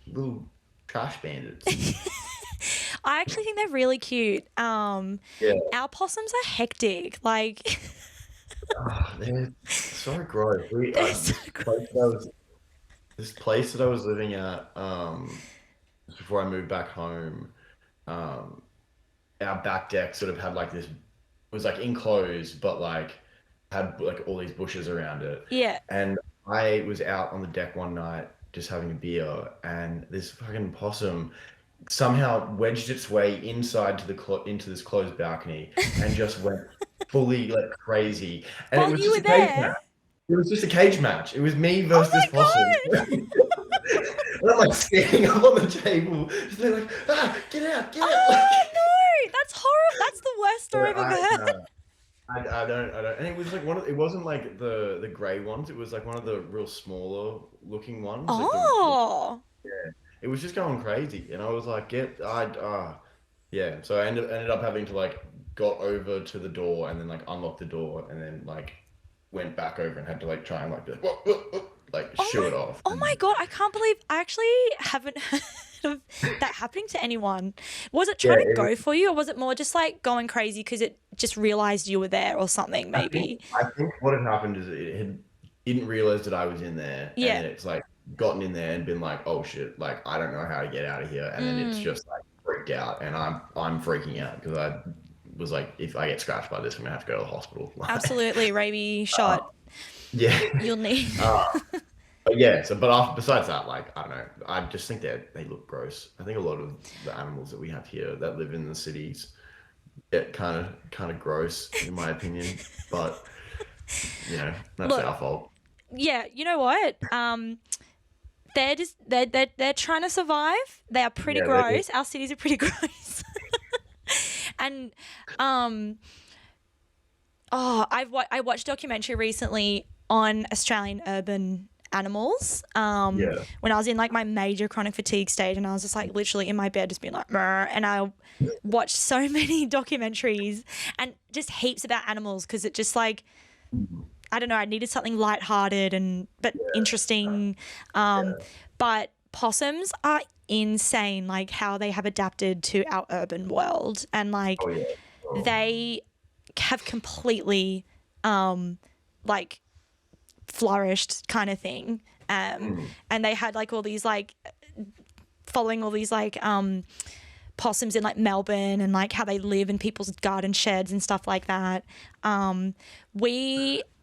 trash bandits. I actually think they're really cute. Our possums are hectic. Like, they're so gross. This place that I was living at before I moved back home, our back deck sort of had like this, it was like enclosed, but like had like all these bushes around it. Yeah. And I was out on the deck one night just having a beer, and this fucking possum somehow wedged its way inside to into this closed balcony and just went fully like crazy. And while it was you just were a cage there? match. It was just a cage match. It was me versus this possum. And I'm like standing up on the table, just being like, get out. Oh no, that's horrible. That's the worst story I've ever heard. I don't. And it was like it wasn't like the grey ones. It was like one of the real smaller looking ones. Oh. Yeah. It was just going crazy, and I was like, yeah. So I ended up having to like got over to the door and then like unlock the door and then like went back over and had to like try and like be like, whoa, like shoo it off. Oh my God, I can't believe I actually haven't heard of that happening to anyone. Was it trying to go for you, or was it more just like going crazy because it just realized you were there or something? Maybe. I think what had happened is it didn't realize that I was in there. Yeah. And it's like gotten in there and been like, oh shit, like I don't know how to get out of here, and then it's just like freaked out, and I'm freaking out because I was like, if I get scratched by this, I'm gonna have to go to the hospital. Absolutely, rabies shot. Yeah, you'll need. But yeah, but besides that, like I don't know, I just think they look gross. I think a lot of the animals that we have here that live in the cities get kind of gross in my opinion, but you know that's our fault. Yeah, you know what? They're trying to survive. They are pretty gross. Our cities are pretty gross. And I watched a documentary recently on Australian urban animals. When I was in like my major chronic fatigue stage, and I was just like literally in my bed just being like, "Meh," and I watched so many documentaries and just heaps about animals because it just like, I don't know, I needed something lighthearted but interesting. But possums are insane, like how they have adapted to our urban world, and like they have completely like flourished kind of thing. And they had like all these like following all these like possums in like Melbourne and like how they live in people's garden sheds and stuff like that. I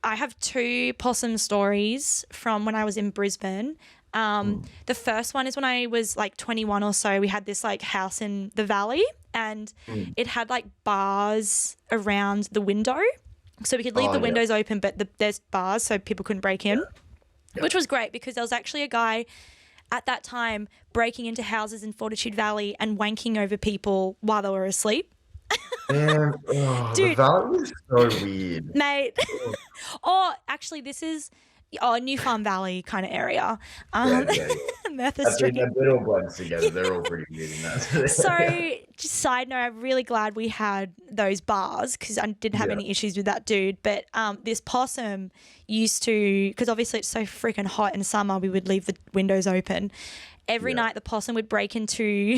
have 2 possum stories from when I was in Brisbane. The first one is when I was like 21 or so. We had this like house in the valley, and it had like bars around the window, so we could leave the windows open, but there's bars so people couldn't break in, which was great because there was actually a guy at that time breaking into houses in Fortitude Valley and wanking over people while they were asleep. Man, Dude, the valley is so weird, mate. Actually, this is New Farm Valley kind of area. Merthyr Street. They're all blends together. They're all pretty weird in that. So, just side note, I'm really glad we had those bars because I didn't have any issues with that dude. But this possum used to, because obviously it's so freaking hot in summer, we would leave the windows open. Every night the possum would break into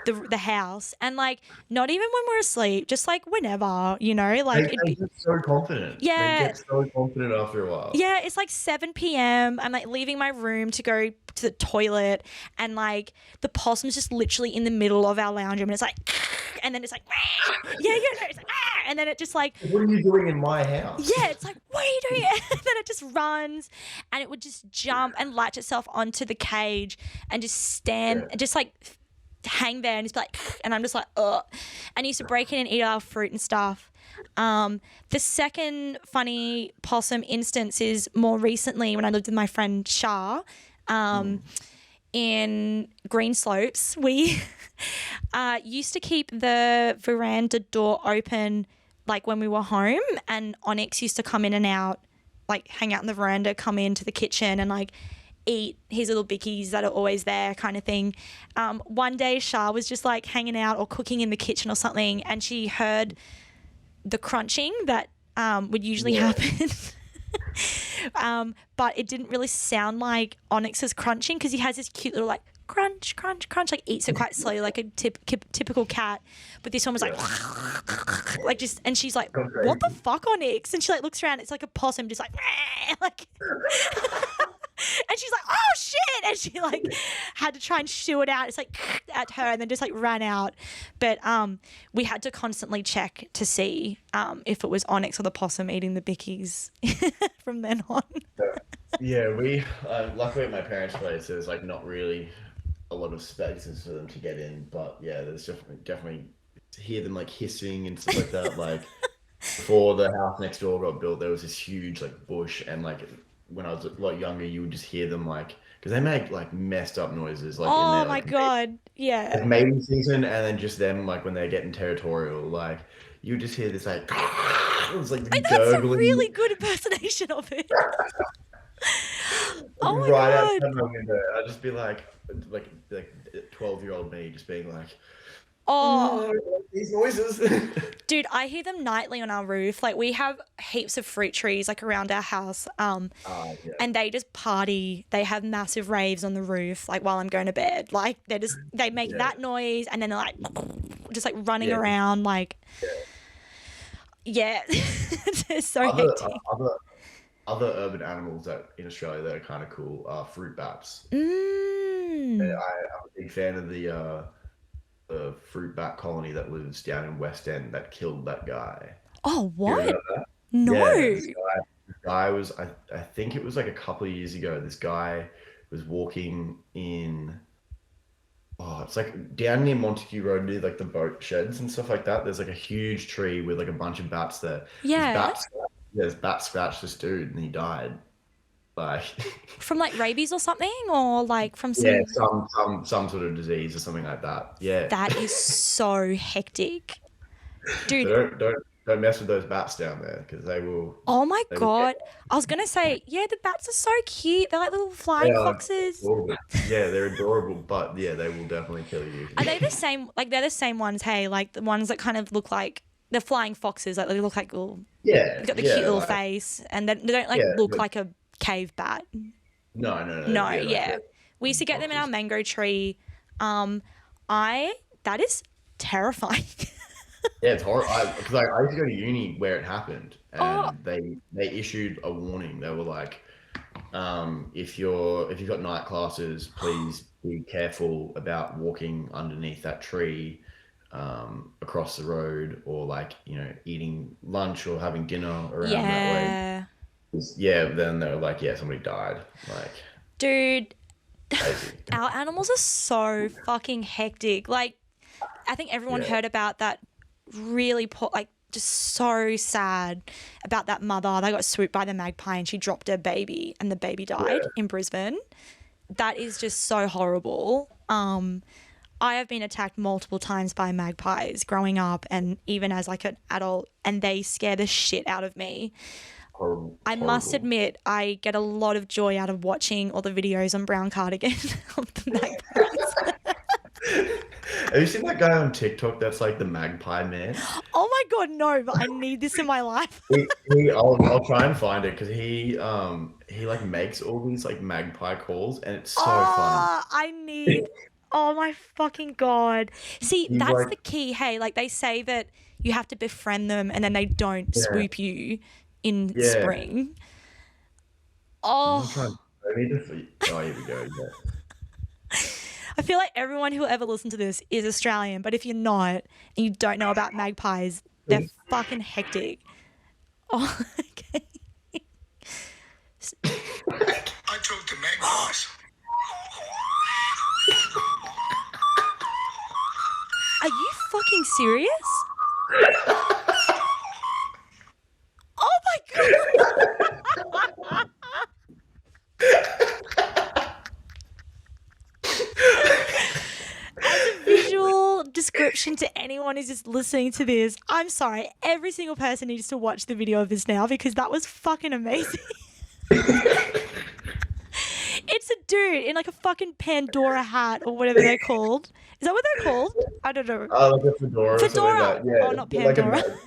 the house, and like not even when we're asleep, just like whenever, you know, like they get so confident. Yeah, they get so confident after a while. Yeah, it's like 7 p.m. I'm like leaving my room to go to the toilet, and like the possum's just literally in the middle of our lounge room, and it's like, and then it's like, it's like, and then it just like, what are you doing in my house? Yeah, it's like, what are you doing? And then it just runs, and it would just jump and latch itself onto the cage and just stand and just like hang there and just be like, and I'm just like, ugh. And he used to break in and eat our fruit and stuff. The second funny possum instance is more recently when I lived with my friend Shah in Greenslopes. We used to keep the veranda door open like when we were home, and Onyx used to come in and out, like hang out in the veranda, come into the kitchen and like eat his little bickies that are always there kind of thing. One day Shah was just like hanging out or cooking in the kitchen or something, and she heard the crunching that would usually happen. But it didn't really sound like Onyx's crunching because he has this cute little like crunch, crunch, crunch, like eats it quite slowly like a typical cat. But this one was like, like just, and she's like, what the fuck, Onyx? And she like looks around, it's like a possum just like, like and she's like, oh shit, and she like had to try and shoo it out. It's like at her, and then just like ran out. But we had to constantly check to see if it was Onyx or the possum eating the bickies from then on. Yeah, we luckily at my parents' place there's like not really a lot of spaces for them to get in, but yeah, there's definitely to hear them like hissing and stuff like that. Like before the house next door got built, there was this huge like bush, and like when I was a lot younger, you would just hear them like, because they make like messed up noises. Like oh in their, my like, god, yeah. Like mating season, and then just them like when they're getting territorial, like you just hear this like, it was like That's gurgling. a really good impersonation of it. Oh my right god. outside my window, I'd just be like 12-year-old me just being like, oh, these noises. Dude, I hear them nightly on our roof. Like we have heaps of fruit trees like around our house. And they just party. They have massive raves on the roof, like while I'm going to bed. Like they make that noise, and then they're like just like running around like it's so hectic. Other urban animals that in Australia that are kind of cool are fruit bats. Mm. I'm a big fan of the fruit bat colony that lives down in West End that killed that guy. Oh, what? You know that? No. Yeah, this guy was, I think it was like a couple of years ago, this guy was walking in, it's like down near Montague Road near like the boat sheds and stuff like that. There's like a huge tree with like a bunch of bats there. Yeah. This bat scratched this dude and he died. Like from like rabies or something, or like from some some sort of disease or something like that. Yeah, that is so hectic, dude. don't mess with those bats down there because they will. Oh my They will God. get. I was going to say, yeah, the bats are so cute. They're like little They flying are foxes. adorable. Yeah, they're adorable, but yeah, they will definitely kill you. Are they the same? Like, they're the same ones, hey? Like, the ones that kind of look like the flying foxes. Like, they look like little, Yeah, they've got the cute yeah, little like face, and they don't, like, yeah, look but like a cave bat. no, No, yeah, like yeah. We used to get them in our foxes. mango tree. Um, that is terrifying. Yeah, it's horrible. Because I used to go to uni where it happened, Oh, and they issued a warning. They were like, if you've got night classes, please be careful about walking underneath that tree, across the road, or like eating lunch or having dinner around that way. yeah. 'Cause, yeah, then they were like, yeah, somebody died. Like Dude, crazy. our animals are so fucking hectic. Like, I think everyone Yeah, heard about that really poor, like, just so sad about that mother. They got swooped by the magpie and she dropped her baby and the baby died yeah. in Brisbane. That is just so horrible. I have been attacked multiple times by magpies growing up and even as like an adult, and they scare the shit out of me. Horrible, I must horrible. admit, I get a lot of joy out of watching all the videos on Brown Cardigan of the magpies. Have you seen that guy on TikTok that's like the magpie man? Oh my God, no, but I need this in my life. I'll try and find it because he like makes all these like magpie calls and it's so funny. Oh, I need. Oh my fucking God. See, He's that's like, the key. Hey, like they say that you have to befriend them and then they don't yeah, swoop you in yeah. spring. I'm trying. Oh, I need to. Oh, here we go. Yeah. I feel like everyone who will ever listen to this is Australian, but if you're not and you don't know about magpies, they're fucking hectic. Oh, okay. I talk to magpies. Are you fucking serious? Oh my God. As a visual description to anyone who's just listening to this, I'm sorry, every single person needs to watch the video of this now because that was fucking amazing. It's a dude in like a fucking Pandora hat or whatever they're called. Is that what they're called? I don't know. Like a fedora or something like Fedora. that. Yeah, Oh, not it's got like Pandora.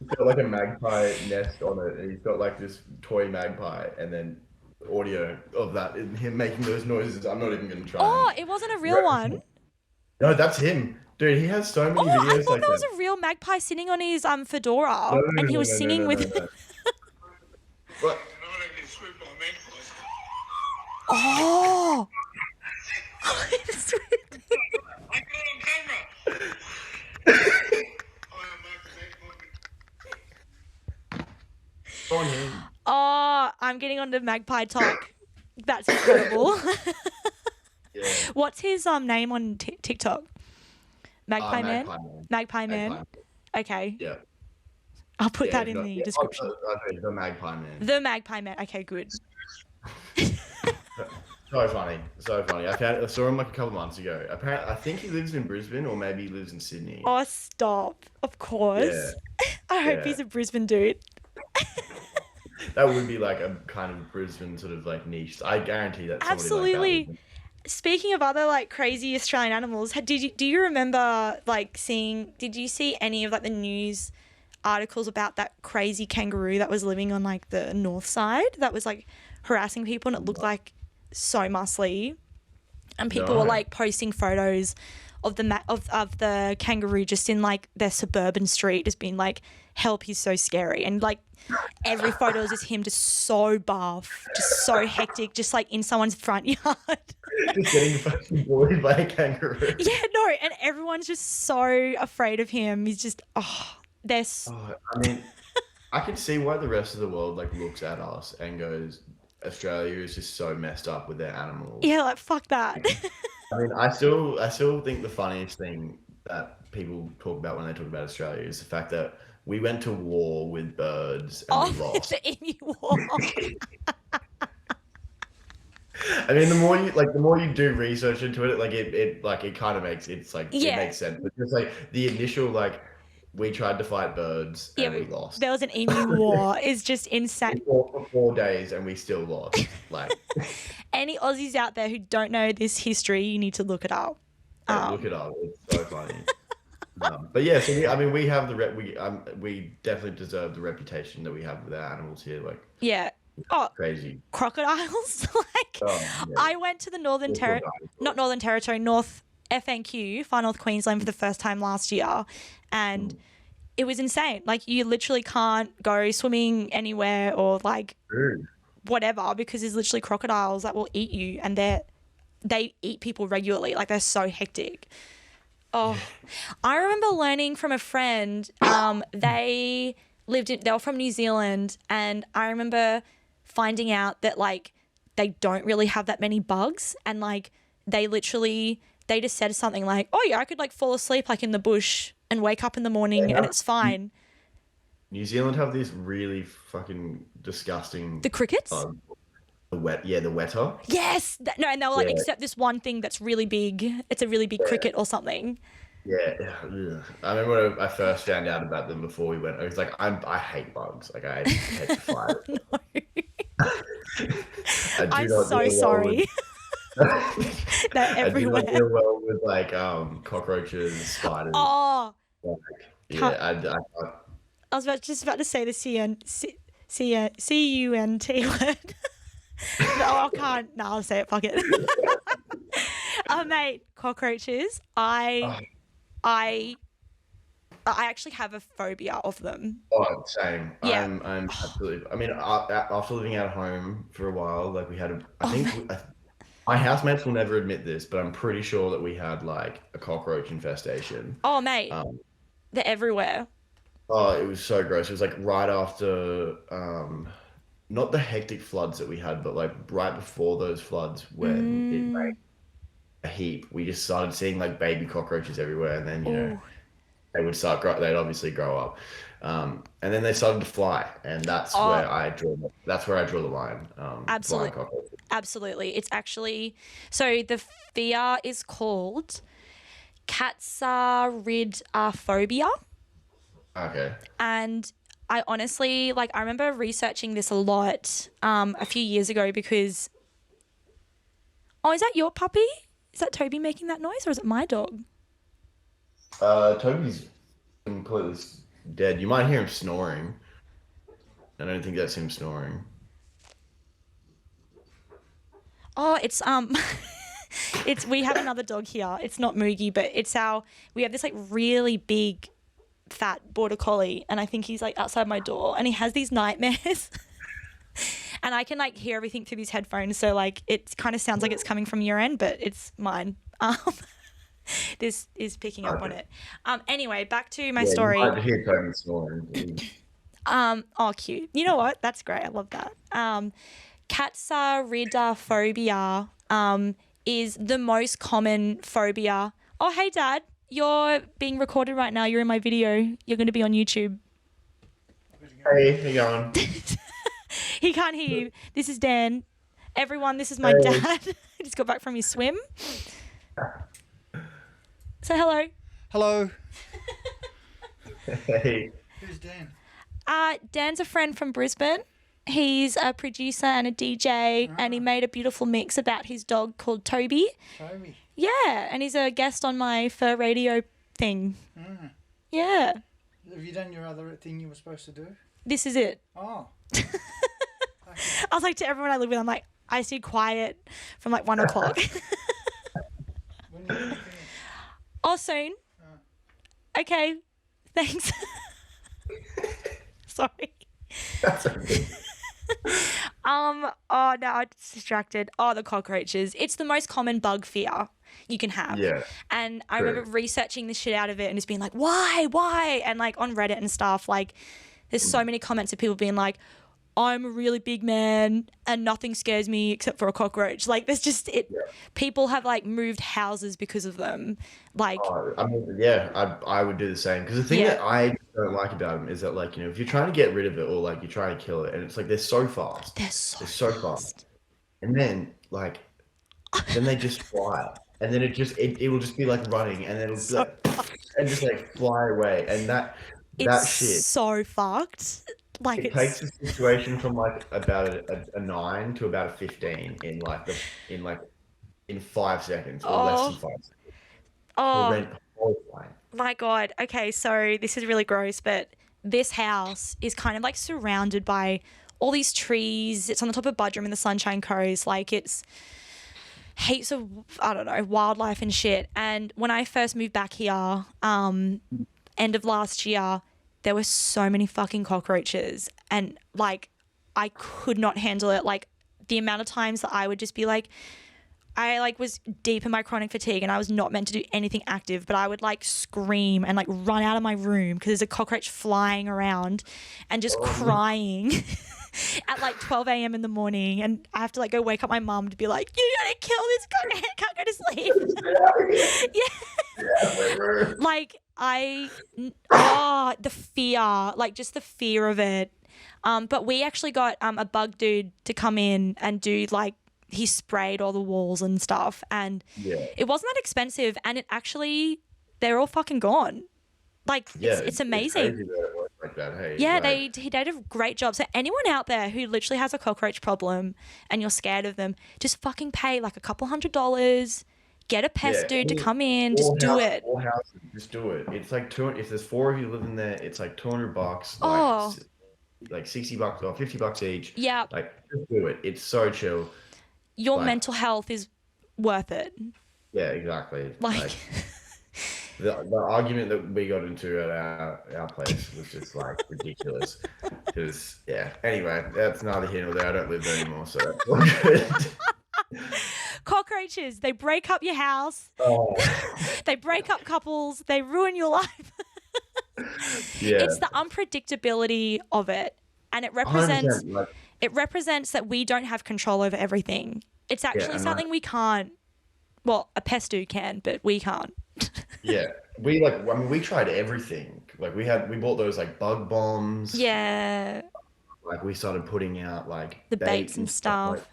it's got like a magpie nest on it, and he's got like this toy magpie, and then audio of that and him making those noises. I'm not even gonna try and. Oh, it wasn't a real one. No, that's him, dude. He has so many Oh, I videos thought like that was that. a real magpie sitting on his fedora No, and he was singing with no. What? And I don't get swooped by magpies. Oh. I got it on camera. I am magpie. On him. Oh, I'm getting onto magpie talk. That's incredible. Yeah. What's his name on TikTok? Magpie Man? Magpie Man. Magpie Man. Magpie. Okay. Yeah. I'll put Yeah. that in No, the yeah. description. The Magpie Man. The Magpie Man. Okay, good. So funny, so funny. I saw him like a couple months ago. Apparently, I think he lives in Brisbane or maybe he lives in Sydney. Oh, stop. Of course. Yeah, I hope yeah. he's a Brisbane dude. That would be like a kind of Brisbane sort of like niche. I guarantee that somebody Absolutely. like that. Speaking of other like crazy Australian animals, do you remember like did you see any of like the news articles about that crazy kangaroo that was living on like the north side that was like harassing people and it looked like so muscly and people were No. like posting photos of the kangaroo just in like their suburban street just being like help, he's so scary, and like every photo is just him just so buff, just so hectic, just like in someone's front yard. Just getting fucking bullied by a kangaroo. Yeah, no, and everyone's just so afraid of him. He's just, Oh, I mean, I can see why the rest of the world like looks at us and goes, Australia is just so messed up with their animals. yeah, like fuck that. I mean, I still think the funniest thing that people talk about when they talk about Australia is the fact that we went to war with birds and we lost. the emu war. I mean, the more you do research into it, like it kind of makes it makes sense. But just like the initial like we tried to fight birds and we lost. There was an emu war. It's just insane. For 4 days and we still lost. Like, any Aussies out there who don't know this history, you need to look it up. look it up. It's so funny. But yeah, so we have we definitely deserve the reputation that we have with our animals here. Like, yeah. Oh, crazy crocodiles. Like, yeah. I went to the North FNQ, Far North Queensland, for the first time last year, and it was insane. Like, you literally can't go swimming anywhere or like whatever, because there's literally crocodiles that will eat you, and they eat people regularly. Like, they're so hectic. Oh, I remember learning from a friend. They were from New Zealand, and I remember finding out that like they don't really have that many bugs, and like they just said something like, "Oh yeah, I could like fall asleep like in the bush and wake up in the morning and it's fine." New Zealand have these really fucking disgusting The crickets? The wetter. Yes. And they were like, except this one thing that's really big. It's a really big cricket or something. Yeah. I remember when I first found out about them before we went, I was like, I hate bugs. Like, I hate to fly. I'm so sorry. They're everywhere. I do not deal well with like cockroaches, spiders. Oh. Like, yeah, I was just about to say the C-U-N-T word. No, I can't. No, I'll say it. Fuck it. Mate, cockroaches. I actually have a phobia of them. Oh, same. Yeah. I'm absolutely. I mean, after living at home for a while, like we had my housemates will never admit this, but I'm pretty sure that we had like a cockroach infestation. Oh, mate, they're everywhere. Oh, it was so gross. It was like right after, not the hectic floods that we had, but like right before those floods when it rained a heap, we just started seeing like baby cockroaches everywhere, and then they'd obviously grow up, and then they started to fly, and that's where I draw the line. Absolutely. Flying cockroaches. Absolutely. It's actually, so the fear is called Katsaridophobia. Okay. And I honestly, like, I remember researching this a lot a few years ago because, is that your puppy? Is that Toby making that noise, or is it my dog? Toby's completely dead. You might hear him snoring. I don't think that's him snoring. Oh, it's we have another dog here. It's not Moogie, but we have this like really big fat border collie, and I think he's like outside my door, and he has these nightmares. And I can like hear everything through these headphones, so like it kind of sounds like it's coming from your end, but it's mine. This is picking up on it. Anyway, back to my story. You might hear Toby snoring. Oh, cute. You know what? That's great. I love that. Katsaridophobia is the most common phobia. Oh, hey, Dad. You're being recorded right now. You're in my video. You're going to be on YouTube. Hey, how you going? He can't hear you. This is Dan. Everyone, this is my dad. He just got back from his swim. Say hello. Hello. Hey. Who's Dan? Dan's a friend from Brisbane. He's a producer and a DJ, and he made a beautiful mix about his dog called Toby. Toby. Yeah, and he's a guest on my fur radio thing. Yeah. Have you done your other thing you were supposed to do? This is it. Oh. I was like, to everyone I live with, I'm like, I stay quiet from like 1 o'clock. When are you gonna finish? Oh, soon. Okay, thanks. Sorry. That's okay. Oh, no, I'm distracted. Oh, the cockroaches. It's the most common bug fear you can have. Yeah. And I remember researching the shit out of it and just being like, why? And like on Reddit and stuff, like there's so many comments of people being like, I'm a really big man and nothing scares me except for a cockroach. Like there's just people have like moved houses because of them. Like, I mean, yeah, I would do the same. Because the thing that I don't like about them is that, like, you know, if you're trying to get rid of it or like you're trying to kill it, and it's like they're so fast. they're so fast. And then like, then they just fly, and then it will just be like running, and then it'll be like, and just like fly away. And that It's shit, so fucked. Like it takes a situation from like about a 9 to about a 15 in 5 seconds or less than 5 seconds. oh Horrifying. my God. Okay, so this is really gross, but this house is kind of like surrounded by all these trees. It's on the top of Budrum in the Sunshine Coast. Like it's heaps of, I don't know, wildlife and shit. And when I first moved back here, end of last year, there were so many fucking cockroaches, and like I could not handle it. Like the amount of times that I would just be like, I like was deep in my chronic fatigue and I was not meant to do anything active, but I would like scream and like run out of my room because there's a cockroach flying around and just crying at like 12 a.m. in the morning, and I have to like go wake up my mum to be like, you gotta kill this cockroach, I can't go to sleep. Yeah. Like the fear, like just the fear of it. But we actually got a bug dude to come in and do like, he sprayed all the walls and stuff, and it wasn't that expensive, and it actually, they're all fucking gone. Like it's amazing. It's crazy that it works like that, hey? Yeah, like, he did a great job. So anyone out there who literally has a cockroach problem and you're scared of them, just fucking pay like $200, get a pest dude to come in, just do it. All houses, just do it. It's like if there's 4 of you living there, it's like $200. Oh. Like $60 or $50 each. Yeah. Like just do it. It's so chill. Your mental health is worth it. Yeah, exactly. Like the argument that we got into at our place was just like ridiculous. Because anyway, that's neither here nor there. I don't live there anymore, so that's all good. Cockroaches, they break up your house. Oh. They break up couples. They ruin your life. Yeah. It's the unpredictability of it, and it represents that we don't have control over everything. It's actually something we can't. Well, a pest dude can, but we can't. Yeah, we tried everything. Like we bought those like bug bombs. Yeah. Like we started putting out like the baits and stuff. Like,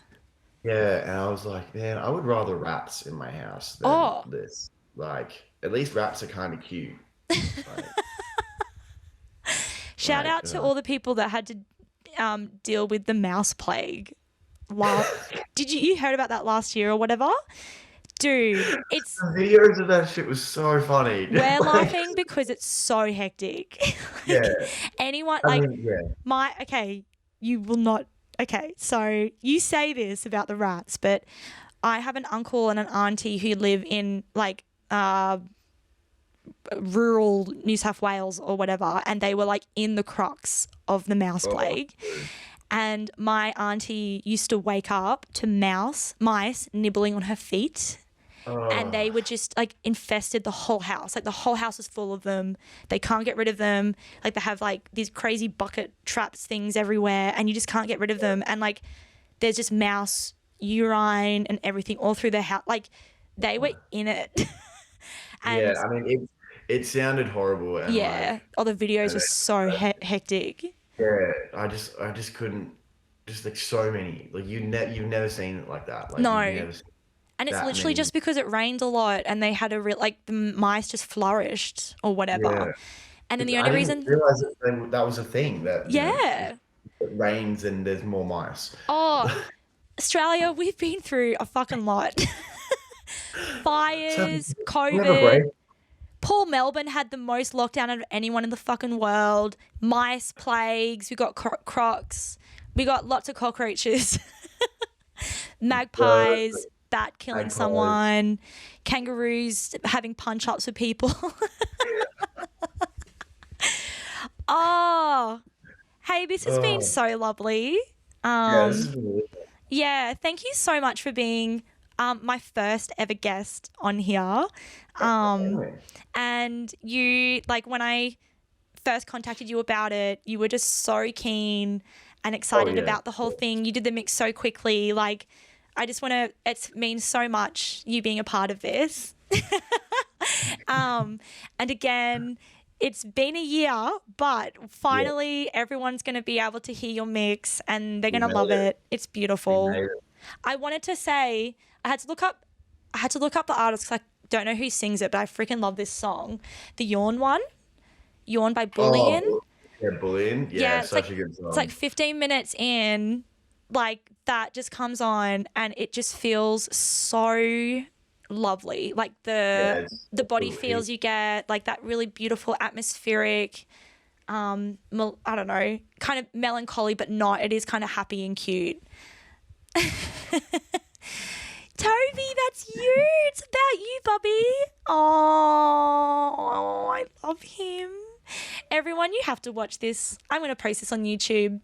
yeah, and I was like, man, I would rather rats in my house than this. Like, at least rats are kind of cute. Like, Shout out to all the people that had to deal with the mouse plague. Wow. You heard about that last year or whatever? Dude, it's... The videos of that shit was so funny. We're laughing because it's so hectic. Yeah. Anyone, okay, you will not... Okay, so you say this about the rats, but I have an uncle and an auntie who live in, like, rural New South Wales or whatever, and they were like in the crux of the mouse plague. And my auntie used to wake up to mice nibbling on her feet. And they were just like infested the whole house. Like the whole house is full of them. They can't get rid of them. Like they have like these crazy bucket traps things everywhere, and you just can't get rid of them. And like there's just mouse urine and everything all through their house. Like they were in it. And yeah, I mean it sounded horrible. And all the videos were so hectic. Yeah, I just couldn't. Just like so many. Like you've never seen it like that. Like, no. And it's literally just because it rained a lot and they had the mice just flourished or whatever. Yeah. And then the only reason... I didn't realise that was a thing. That it rains and there's more mice. Oh, Australia, we've been through a fucking lot. Fires, COVID. Poor Melbourne had the most lockdown out of anyone in the fucking world. Mice, plagues, we got crocs. We got lots of cockroaches. Magpies... bat killing someone, kangaroos having punch-ups with people. Oh, hey, this has been so lovely. Yeah, thank you so much for being my first ever guest on here. And you, like, when I first contacted you about it, you were just so keen and excited about the whole thing. You did the mix so quickly, like... I just want to, it means so much you being a part of this. And again, it's been a year, but finally everyone's going to be able to hear your mix and they're going to love it. It's beautiful. I wanted to say, I had to look up the artist because don't know who sings it, but I freaking love this song. The Yawn one. Yawn by Bullion. Oh, yeah, Bullion. Yeah, it's such like, a good song. It's like 15 minutes in, like that just comes on and it just feels so lovely. Like the body feels you get, like that really beautiful atmospheric, I don't know, kind of melancholy, but not. It is kind of happy and cute. Toby, that's you. It's about you, Bobby. Oh, I love him. Everyone, you have to watch this. I'm going to post this on YouTube.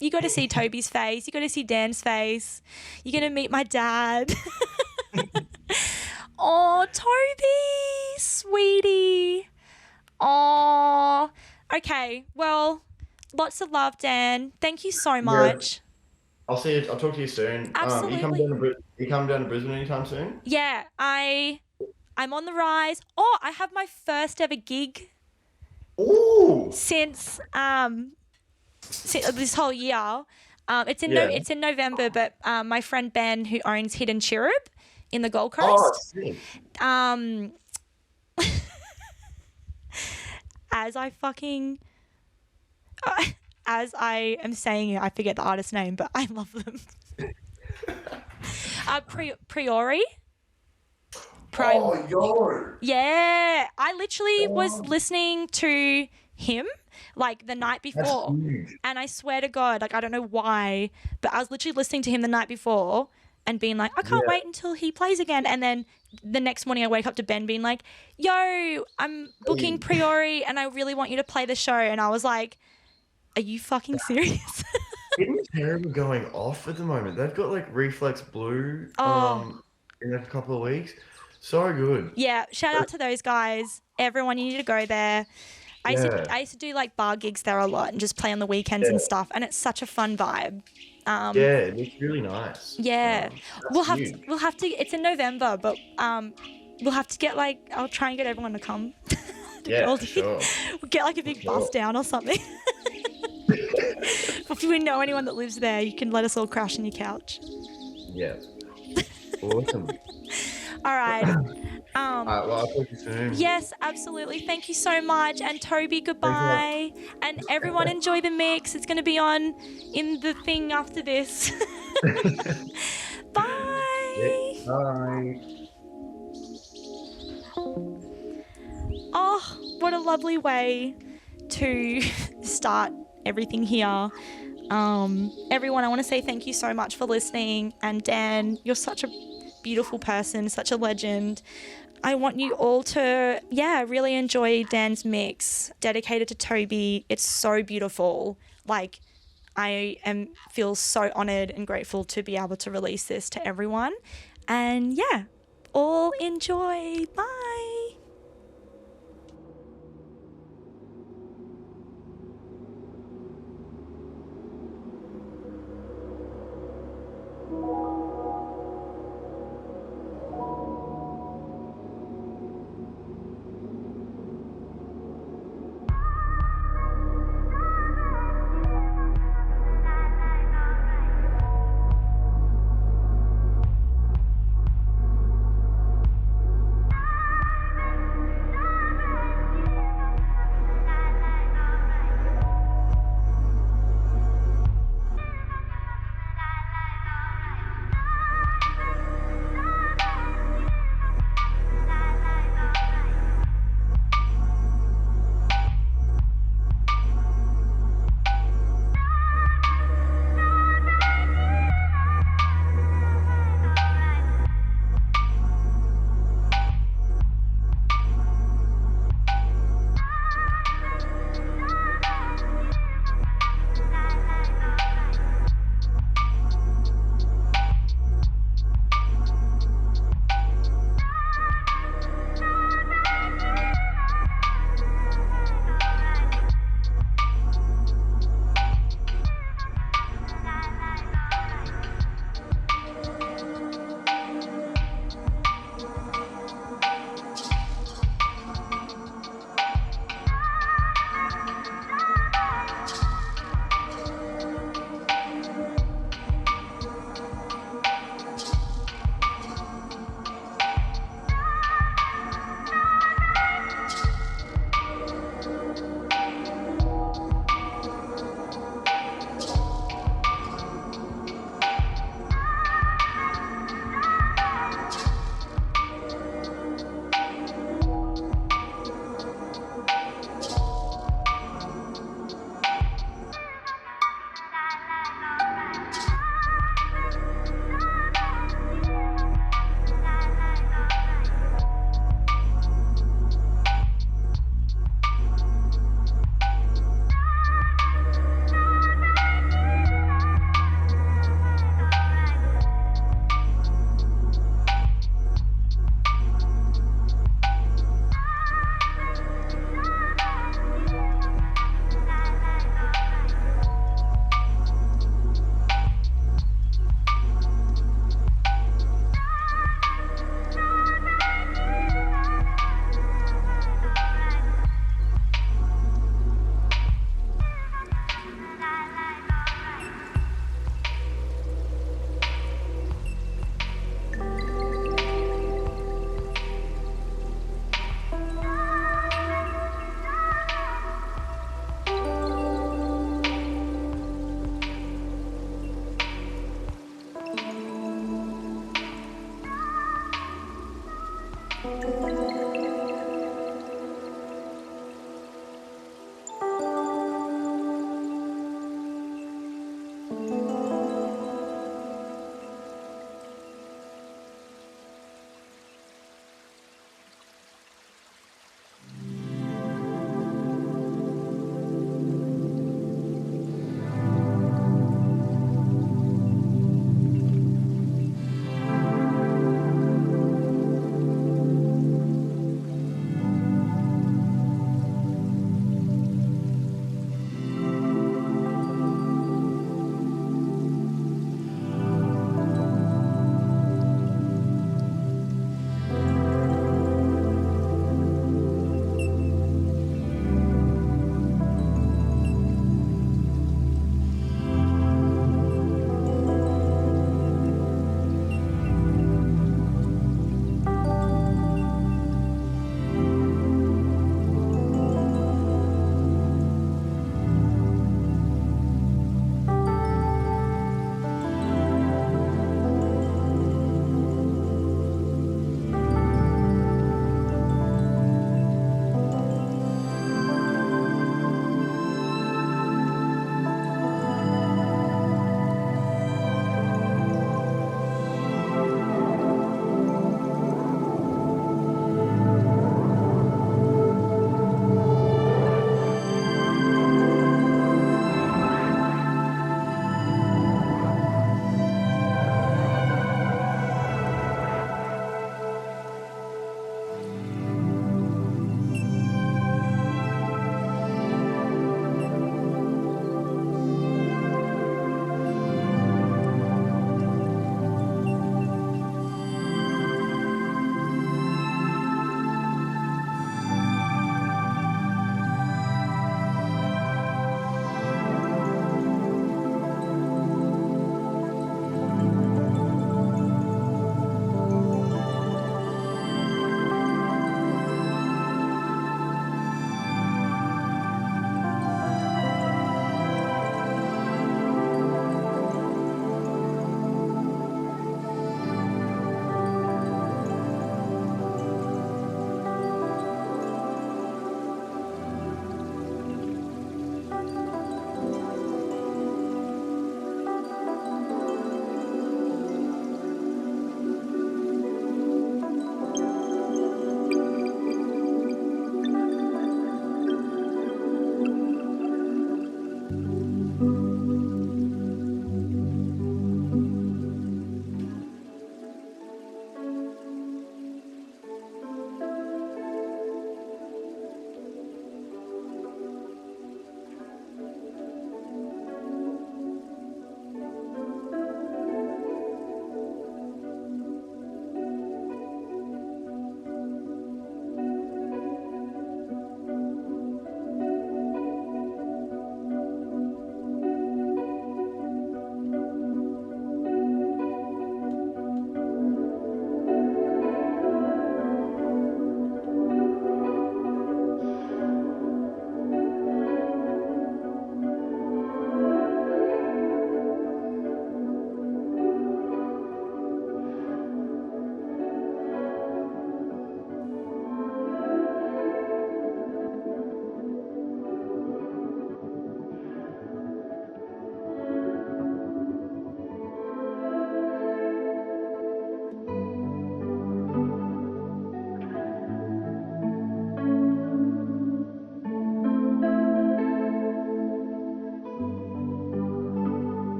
You got to see Toby's face. You got to see Dan's face. You're going to meet my dad. Oh, Toby, sweetie. Oh, okay. Well, lots of love, Dan. Thank you so much. I'll see you. I'll talk to you soon. Absolutely. You come down to Brisbane anytime soon? Yeah, I'm on the rise. Oh, I have my first ever gig. Ooh. Since this whole year. It's in November, but my friend Ben, who owns Hidden Chirrup in the Gold Coast. Oh, sick. As I am saying it, I forget the artist's name, but I love them. Priori. Oh, yo. Yeah, I literally was listening to him like the night before, and I swear to God, like I don't know why, but I was literally listening to him the night before and being like, I can't wait until he plays again. And then the next morning I wake up to Ben being like, yo, I'm booking Priori and I really want you to play the show. And I was like, are you fucking serious? Hidden Chirrup are going off at the moment. They've got like Reflex Blue in a couple of weeks. So good. Yeah, shout out to those guys. Everyone, you need to go there. I used to do like bar gigs there a lot and just play on the weekends and stuff, and it's such a fun vibe. Yeah, it's really nice. Yeah, we'll have to. It's in November, but we'll have to get like, I'll try and get everyone to come. Yeah, sure. We'll get like a big bus down or something. If you know anyone that lives there, you can let us all crash on your couch. Yeah. Awesome. All right. Well, I'll talk to you soon. Yes, absolutely. Thank you so much. And Toby, goodbye. And everyone enjoy the mix. It's going to be on in the thing after this. Bye. Yeah, bye. Oh, what a lovely way to start everything here. Everyone, I want to say thank you so much for listening. And Dan, you're such a beautiful person, such a legend. I want you all to, really enjoy Dan's mix dedicated to Toby. It's so beautiful. Like, I feel so honored and grateful to be able to release this to everyone. And all enjoy. Bye.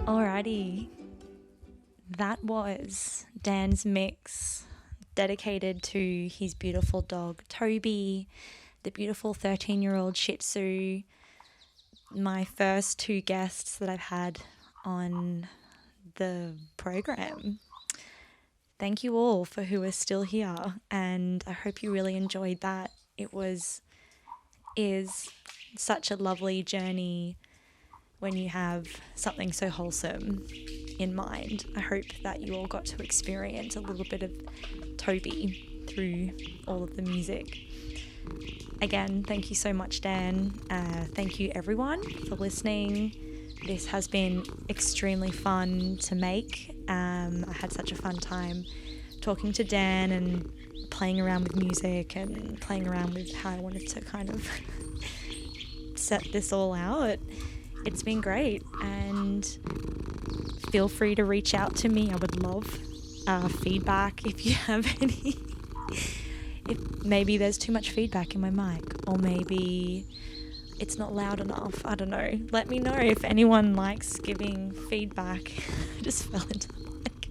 Alrighty, that was Dan's mix dedicated to his beautiful dog Toby, the beautiful 13-year-old Shih Tzu, my first two guests that I've had on the program. thank you all for who are still here, and I hope you really enjoyed that. It is such a lovely journey when you have something so wholesome in mind. I hope that you all got to experience a little bit of Toby through all of the music. Again, thank you so much, Dan. Thank you everyone for listening. This has been extremely fun to make. I had such a fun time talking to Dan and playing around with music and playing around with how I wanted to kind of set this all out. It's been great, and feel free to reach out to me. I would love feedback if you have any. If maybe there's too much feedback in my mic, or maybe it's not loud enough. I don't know. Let me know if anyone likes giving feedback. I just fell into the mic.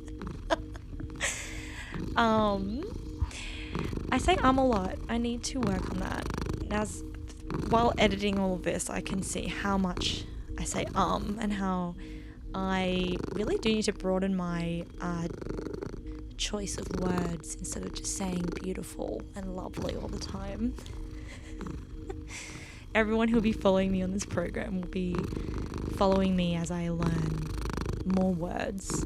I say a lot. I need to work on that. While editing all of this, I can see how much I say and how I really do need to broaden my choice of words instead of just saying beautiful and lovely all the time. Everyone who'll be following me on this program will be following me as I learn more words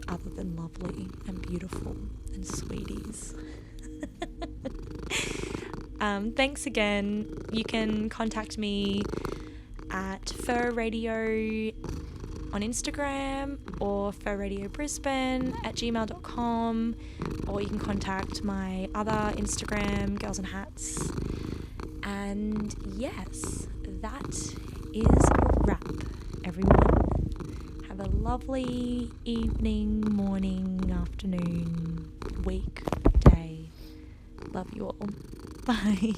other than lovely and beautiful and sweeties. Thanks again. You can contact me at Fur Radio on Instagram or Fur Radio Brisbane at gmail.com, or you can contact my other Instagram, Girls and Hats. And yes, that is a wrap, everyone. Have a lovely evening, morning, afternoon, week, day. Love you all. Bye.